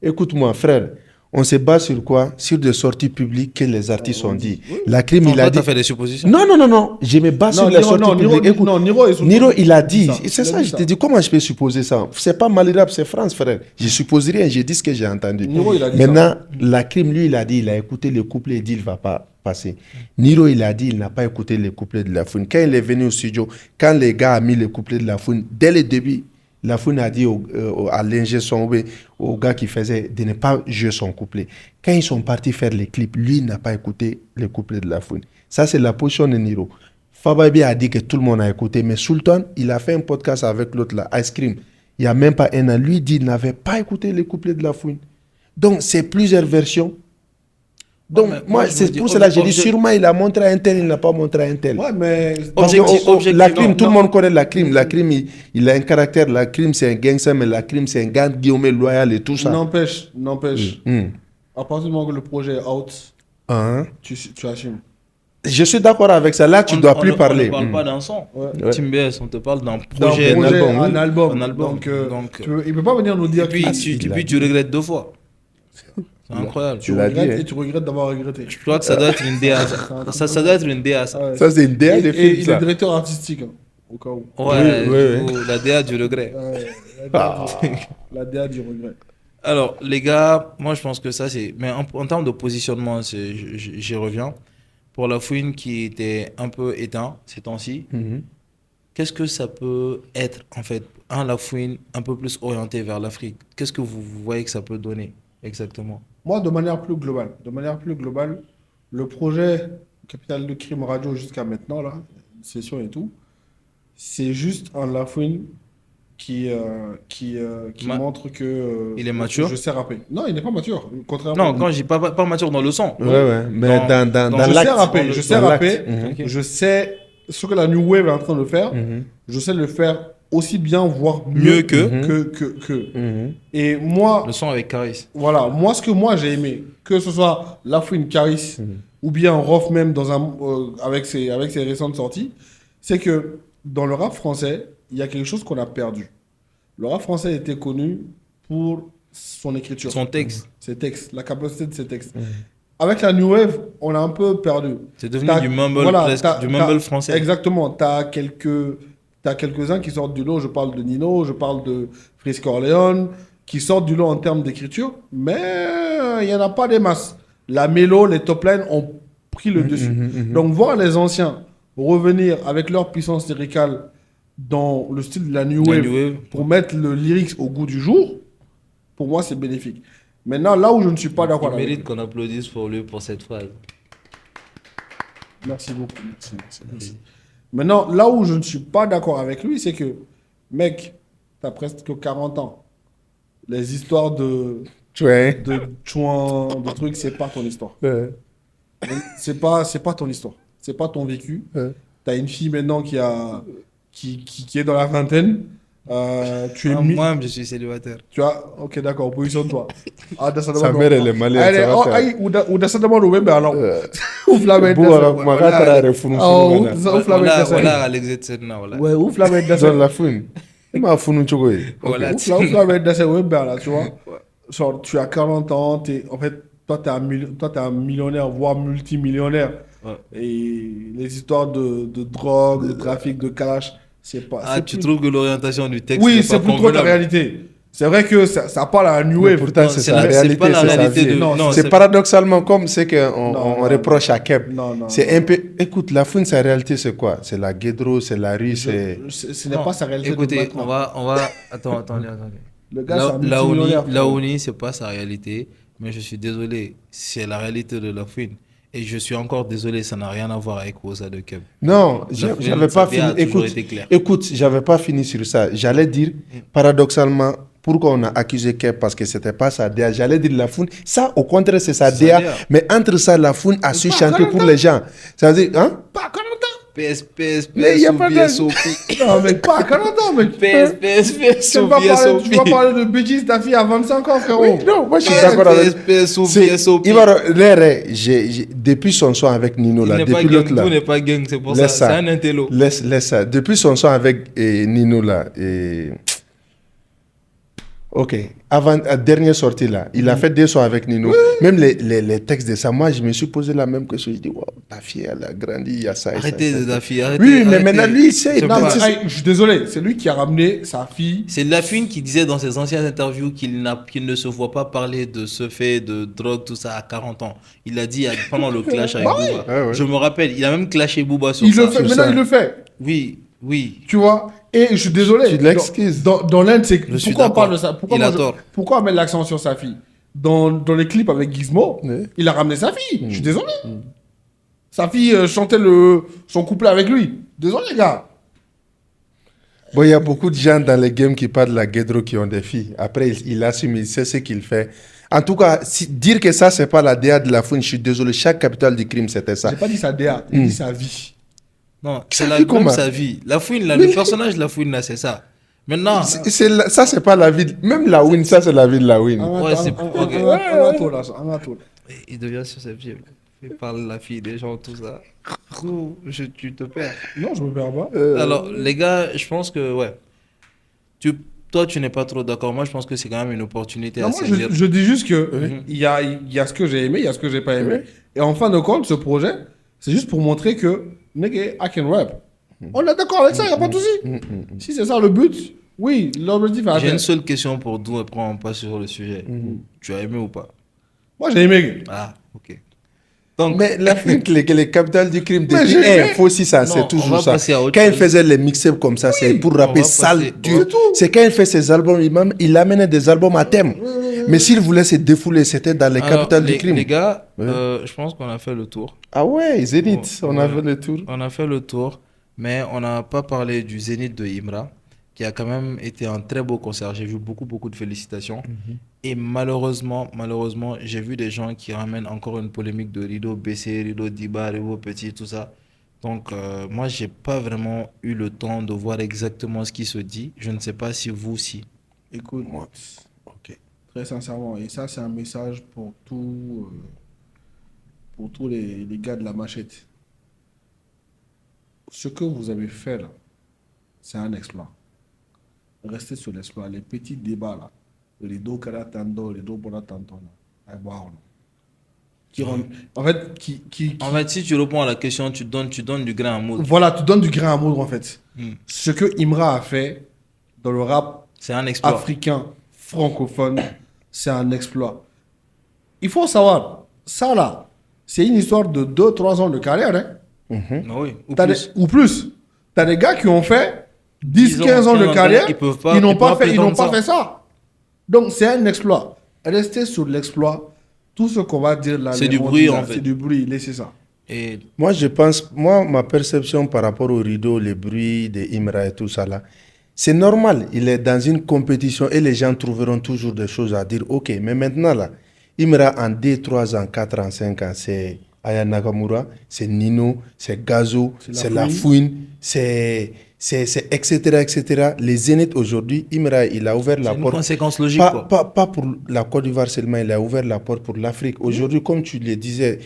Écoute-moi, frère, on se base sur quoi? Sur des sorties publiques que les artistes ont dit. La crime, Non, il a toi, dit. t'as fait des suppositions. Non, je me base sur les sorties publiques. Écoute, Niro, Niro, il a dit. ça. C'est Il a ça, dit je ça. te dis, comment je peux supposer ça? C'est pas Malirap, c'est France, frère. Je suppose rien, j'ai dit ce que j'ai entendu. Niro, il a dit Maintenant, la crime, lui, il a dit, il a écouté le couplet, il dit, il va pas passer. Niro, il a dit, il n'a pas écouté le couplet de La Foune. Quand il est venu au studio, quand les gars ont mis le couplet de La Foune, dès le début, La Foune a dit à l'ingé son, au gars qui faisait de ne pas jouer son couplet. Quand ils sont partis faire les clips, lui, il n'a pas écouté le couplet de La Foune. Ça, c'est la position de Niro. Fababi a dit que tout le monde a écouté, mais Sultan, il a fait un podcast avec l'autre là, Ice Cream. Il n'y a même pas un an. Lui dit qu'il n'avait pas écouté les couplets de La Foune. Donc, c'est plusieurs versions. Donc, mais moi, je me c'est dis, pour cela que j'ai dit, objet- sûrement, il a montré à un tel, il n'a pas montré à un tel. Ouais, mais. Parce que, Objectif- la crime, non, tout le monde connaît la crime. La crime, il a un caractère. La crime, c'est un gangster, mais la crime, c'est un gars Guillaume loyal et tout ça. N'empêche. Hmm. À partir du moment que le projet est out, Hein? tu assumes. Je suis d'accord avec ça. Là, tu ne dois plus parler. On ne parle Hmm. pas d'un son. Ouais. Team BS, on te parle d'un D'un projet. projet, album, oui. un album. Un album. Donc, il peut pas venir nous dire Et puis, que tu regrettes deux fois. C'est incroyable. tu l'as regrettes dit, hein. et tu regrettes d'avoir regretté. Je crois que ça doit être une DA. Ça doit être une DA, ça. Ouais. Ça, c'est une DA de Et film, il ça. est directeur artistique, hein, au cas où. Ouais, Oui, du coup, la DA du regret. Ouais, la DA du regret. Alors, les gars, moi je pense que ça c'est. Mais en termes de positionnement, j'y reviens. Pour La Fouine qui était un peu éteint ces temps-ci, Mhm. qu'est-ce que ça peut être en fait? La Fouine un peu plus orienté vers l'Afrique. Qu'est-ce que vous voyez que ça peut donner exactement? Moi, de manière plus globale, le projet Capital de Crime Radio jusqu'à maintenant, là, session et tout, c'est juste un Lafouine qui Ma- montre que Il est mature? je sais rapper. Non, il n'est pas mature. Contrairement Non, quand je dis pas mature dans le son. Ouais, mais dans je sais l'acte. rapper, je sais Dans rapper, l'acte. Mhm. Ok. je sais ce que la New Wave est en train de faire, Mhm. je sais le faire aussi bien, voire Mieux que que. Mhm. Et moi, le son avec Caris. voilà, moi ce que moi j'ai aimé, que ce soit Lafouine Caris ou bien Rof même avec ses récentes sorties, c'est que dans le rap français, il y a quelque chose qu'on a perdu. Le rap français était connu pour son écriture, Son texte. ses textes, la capacité de ses textes. Avec la New Wave, on a un peu perdu. C'est devenu T'as- du mumble voilà, presque, du mumble français. Exactement. T'as quelques-uns qui sortent du lot. Je parle de Nino, je parle de Frisk Orléans, qui sortent du lot en termes d'écriture, mais il n'y en a pas des masses. La mélo, les top lines ont pris le dessus. Donc, voir les anciens revenir avec leur puissance lyricale dans le style de la New La Wave, New Wave. pour mettre le lyrics au goût du jour, pour moi, c'est bénéfique. Maintenant, là où je ne suis pas d'accord Il avec mérite qu'on applaudisse pour lui pour cette phrase. Merci beaucoup. Merci. Maintenant, là où je ne suis pas d'accord avec lui, c'est que, mec, t'as presque 40 ans. Les histoires de chouin, de trucs, c'est pas ton histoire. C'est pas ton histoire. C'est pas ton vécu. Ouais. T'as une fille maintenant qui est dans la vingtaine. Tu es Moi, je suis célibataire. tu as, ok, d'accord, positionne-toi. Sa mère, elle est malade. ça va faire. Ou d'assez demande au même, alors. Ouf la bête Magatra refunu Oh, funu ouf la bête Voilà, Alex Zetsen, voilà. Ouais, ouf la bête Zone la fune. Il m'a funu chogo. Voilà. Ouf la bête d'essai, ouais, ben là, tu vois. Genre, tu as 40 ans, en fait, toi, t'es un millionnaire, voire multimillionnaire. Ouais. Et les histoires de drogue, de trafic, de cash, c'est pas. Ah, c'est tu plus- trouves que l'orientation du texte Oui, n'est c'est pas plus trop ta convenable. réalité. C'est vrai que ça parle à la new Mais wave. pourtant, Non, c'est c'est sa la- c'est réalité, pas la c'est sa réalité vie. de- non, C'est c'est- paradoxalement comme c'est qu'on Non, on non, reproche à Keb. Non, C'est non. un peu. Écoute, la fune, sa réalité, c'est quoi? C'est la guédro, c'est la rue, c'est. Ce n'est Non, pas sa réalité de écoutez, maintenant. attendez. Le gars, c'est un multimillionnaire. frérot. Laouni, c'est pas sa réalité, mais je suis désolé, c'est la réalité de la fouine. Et je suis encore désolé, ça n'a rien à voir avec Rosa de Keb. Non, La fouine, j'avais sa pas vie a fini. toujours Écoute, été claire. écoute, j'avais pas fini sur ça. J'allais dire, paradoxalement, pourquoi on a accusé Keb parce que c'était pas sa DA. J'allais dire la foune. Ça, au contraire, c'est sa C'est sa DA. DA. Mais entre ça, la foune a su pas chanter pour 40 ans. les gens. Ça veut dire, hein? Pas à 40 ans. PS, Mais y a pas de- Non, mec, pas à 40 ans, mec. Tu vas parler de bêtises, ta fille a 25 ans, frérot. Oui, non, moi je suis d'accord avec. Depuis son son avec Nino, là, Il n'est pas depuis l'autre gang, là. tout n'est pas gang, c'est pour ça. Laisse C'est ça. un intello. Laisse ça. Depuis son son avec Nino là. Ok. Avant, dernière sortie là, il a fait 2 sons avec Nino. Même les textes de ça, moi je me suis posé la même question. Je dis, wow, ta fille elle a grandi, il y a ça. et ça, Arrêtez et ça. de la fille, arrêtez. Oui, mais arrêtez. maintenant lui il sait. C'est Non, pas- mais je suis désolé, c'est lui qui a ramené sa fille. C'est Lafouine qui disait dans ses anciennes interviews qu'il ne se voit pas parler de ce fait de drogue, tout ça, à 40 ans. Il l'a dit pendant le clash avec Bah oui. Booba. Ouais, ouais. Je me rappelle, il a même clashé Booba sur Il ça. le fait, maintenant ça. il le fait. Oui. Tu vois. Et je suis désolé. Tu l'excuses. Dans l'un de ses Je suis pourquoi on parle de d'accord. ça pourquoi, Il moi, a tort. pourquoi on met l'accent sur sa fille dans les clips avec Gizmo, Ouais. il a ramené sa fille. Je suis désolé. Sa fille chantait son couplet avec lui. Désolé, les gars. Bon, il y a beaucoup de gens dans les games qui parlent de la guédro qui ont des filles. Après, il assume, il sait ce qu'il fait. En tout cas, dire que ça, c'est pas la DA de la foune, je suis désolé. Chaque capital du crime, c'était ça. J'ai pas dit sa DA, j'ai dit sa vie. Non, Ça c'est la fait comment comme sa vie. Lafouine, là, le personnage de Lafouine, là, c'est ça. Maintenant, Ça, c'est pas la vie. Même la win, ça, c'est la vie de la win. Ouais, c'est- ok. Un atout, là. il devient susceptible. Il parle de la fille des gens, tout ça. Tu te perds. Non, je me perds pas. Alors, les gars, je pense que, ouais. Toi, tu n'es pas trop d'accord. Moi, je pense que c'est quand même une opportunité Non, à moi, saisir. je dis juste que il y a ce que j'ai aimé, il y a ce que j'ai pas aimé. Et en fin de compte, ce projet, c'est juste pour montrer que, nigga, I can rap. On est d'accord avec ça, il n'y a pas de souci. Si c'est ça le but, oui, l'objectif est J'ai une atteint. seule question pour nous, après on passe sur le sujet. Tu as aimé ou pas? Moi, j'ai aimé. Ah, ok. Donc, Mais l'Afrique, les capitales du crime, Mais depuis j'ai fait- faut aussi ça, Non, c'est on toujours va ça. passer à autre Quand il chose. faisait les mix-ups comme ça, c'est pour rapper va sale, passer- dur. C'est tout. C'est quand il fait ses albums, il amenait des albums à thème. Mais s'il voulait se défouler, c'était dans les alors, capitales du crime. les gars, Ouais. je pense qu'on a fait le tour. Ah ouais, Zénith, Bon, on a ouais. fait le tour. On a fait le tour, mais on n'a pas parlé du Zénith de Imra, qui a quand même été un très beau concert. J'ai vu beaucoup de félicitations. Et malheureusement, j'ai vu des gens qui ramènent encore une polémique de rideau baissé, rideau d'Iba, rideau petit, tout ça. Donc, moi, j'ai pas vraiment eu le temps de voir exactement ce qui se dit. Je ne sais pas si vous aussi. Écoute, Ok. très sincèrement, et ça, c'est un message pour tous les gars de la machette. Ce que vous avez fait là, c'est un exploit. Restez sur l'exploit. Les petits débats là, les dos karatando, les dos boratando là, à boire, là. En fait, En fait, si tu réponds à la question, tu donnes du grain à moudre. voilà, tu donnes du grain à moudre en fait. Hmm. Ce que Imra a fait dans le rap C'est un exploit. africain, francophone, c'est un exploit. Il faut savoir, ça là, c'est une histoire de 2-3 ans de carrière. Hein. Ah oui, ou T'as plus. ou plus. Tu as des gars qui ont fait 10, 10 ans, 15 ans 15 de ans, carrière, ils peuvent pas- ils n'ont ils pas, peuvent fait, pas ils n'ont prétendre pas fait ça. Donc c'est un exploit. Restez sur l'exploit. Tout ce qu'on va dire là, C'est les du mots bruit, là, en fait. C'est du bruit, laissez ça. Et Moi, je pense, ma perception par rapport au rideau, les bruits de Imra et tout ça là, c'est normal. Il est dans une compétition et les gens trouveront toujours des choses à dire. Ok, mais maintenant là, Imra en 2, 3 ans, 4 ans, 5 ans, c'est Aya Nakamura, c'est Nino, c'est Gazo, c'est La Fouine, c'est etc., etc. Les Zénith aujourd'hui, Imra, il a ouvert la c'est une porte. conséquence logique, Pas, quoi. pas pour la Côte d'Ivoire seulement, il a ouvert la porte pour l'Afrique. Aujourd'hui, comme tu le disais,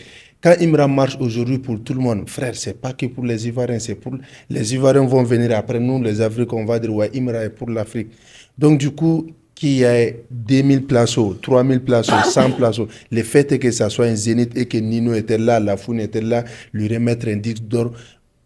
Quand Imra marche aujourd'hui pour tout le monde, frère, c'est pas que pour les Ivoiriens, c'est pour les Ivoiriens vont venir après nous, les Africains, on va dire ouais, Imra est pour l'Afrique. Donc du coup, qu'il y ait 2000 places, 3000 places, 100 places, le fait est que ça soit un Zénith et que Nino était là, Lafouine était là, lui remettre un disque d'or,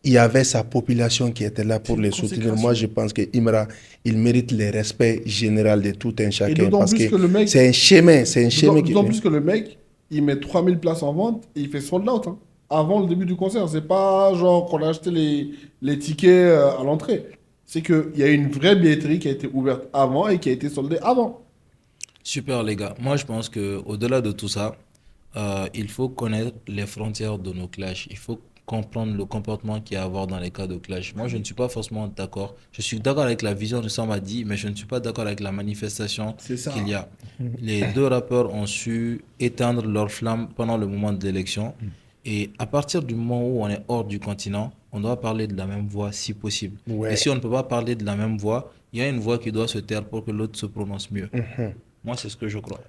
il y avait sa population qui était là pour les soutenir. Moi, je pense que Imra, il mérite le respect général de tout un Et chacun d'autant parce plus que que le mec, c'est un chemin, qui... d'autant plus que le mec, il met 3000 places en vente et il fait sold out, hein, avant le début du concert. C'est pas genre qu'on a acheté les tickets à l'entrée. C'est qu'il y a une vraie billetterie qui a été ouverte avant et qui a été soldée avant. Super les gars. Moi je pense que au-delà de tout ça, il faut connaître les frontières de nos clashs. Il faut comprendre le comportement qu'il y a à avoir dans les cas de clash. Moi je ne suis pas forcément d'accord. Je suis d'accord avec la vision de Samba dit, mais je ne suis pas d'accord avec la manifestation C'est ça. qu'il y a. Les deux rappeurs ont su éteindre leur flamme pendant le moment de l'élection. Et à partir du moment où on est hors du continent, on doit parler de la même voix si possible. Et Ouais. si on ne peut pas parler de la même voix, il y a une voix qui doit se taire pour que l'autre se prononce mieux. Moi, c'est ce que je crois.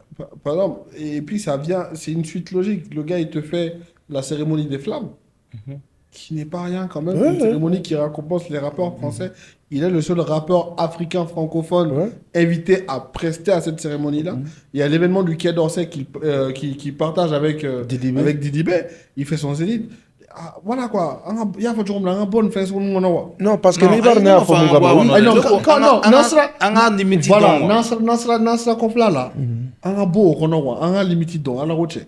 Par exemple, et puis ça vient, c'est une suite logique. Le gars, il te fait la cérémonie des flammes, qui n'est pas rien quand même. Ouais, Une ouais. cérémonie qui récompense les rappeurs français. Il est le seul rappeur africain francophone Ouais. invité à prester à cette cérémonie-là. Il y a l'événement du Quai d'Orsay qui partage avec, Didi B. avec Didi B. Il fait son zénith. Ah, voilà quoi. Il y a un bon fait sur nous. Non, parce que Non, Nibar n'a pas mon gars. Ah, non, non, Nasra- anga limiti Voilà, don. Nasra Kofla là. Un beau, un limité don, un roche.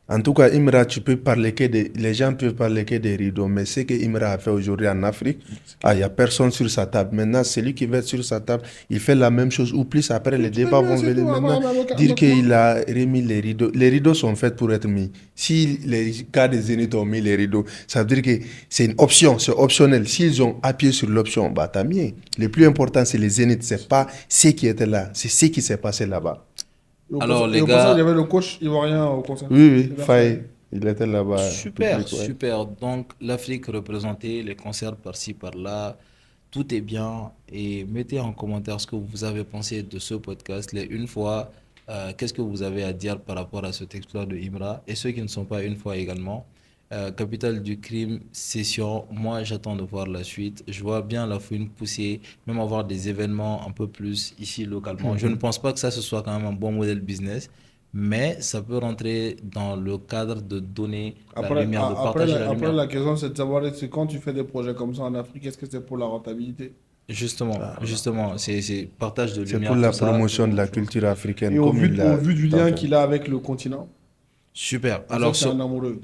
En tout cas, Imra, tu peux parler que des... Les gens peuvent parler que des rideaux, mais ce que Imra a fait aujourd'hui en Afrique, il n'y a personne sur sa table. Maintenant, celui qui va être sur sa table, il fait la même chose, ou plus après, les débats vont venir. Maintenant, dire qu'il a remis les rideaux. Les rideaux sont faits pour être mis. Si les gars des Zénith ont mis les rideaux, ça veut dire que c'est une option, c'est optionnel. S'ils ont appuyé sur l'option, bah tant mieux. Le plus important, c'est les Zénith, c'est pas ce qui était là, c'est ce qui s'est passé là-bas. Alors, les au gars- concert, il y avait le coach ivoirien au concert. Oui, oui, Faye, il était là-bas. Super, public, ouais. super. Donc, l'Afrique représentée, les concerts par-ci, par-là, tout est bien. Et mettez en commentaire ce que vous avez pensé de ce podcast. Les une fois, qu'est-ce que vous avez à dire par rapport à cet exploit de Imra et ceux qui ne sont pas une fois également. Capitale du crime, session. Moi, j'attends de voir la suite. Je vois bien la fouine pousser, même avoir des événements un peu plus ici localement. Je ne pense pas que ça ce soit quand même un bon modèle business, mais ça peut rentrer dans le cadre de donner la Après, lumière, de après, partager la après, lumière. la question, c'est de savoir c'est quand tu fais des projets comme ça en Afrique, est-ce que c'est pour la rentabilité? Justement, c'est partage de C'est lumière, pour la tout ça. promotion de la culture africaine. Et comme il au l'a vu du tant lien fait. qu'il a avec le continent, Super. on Alors, sait que c'est un amoureux.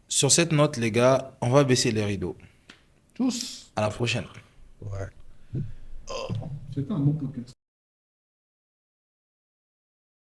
sur cette note, les gars, on va baisser les rideaux. Tous. À la prochaine. Ouais. C'était un bon podcast.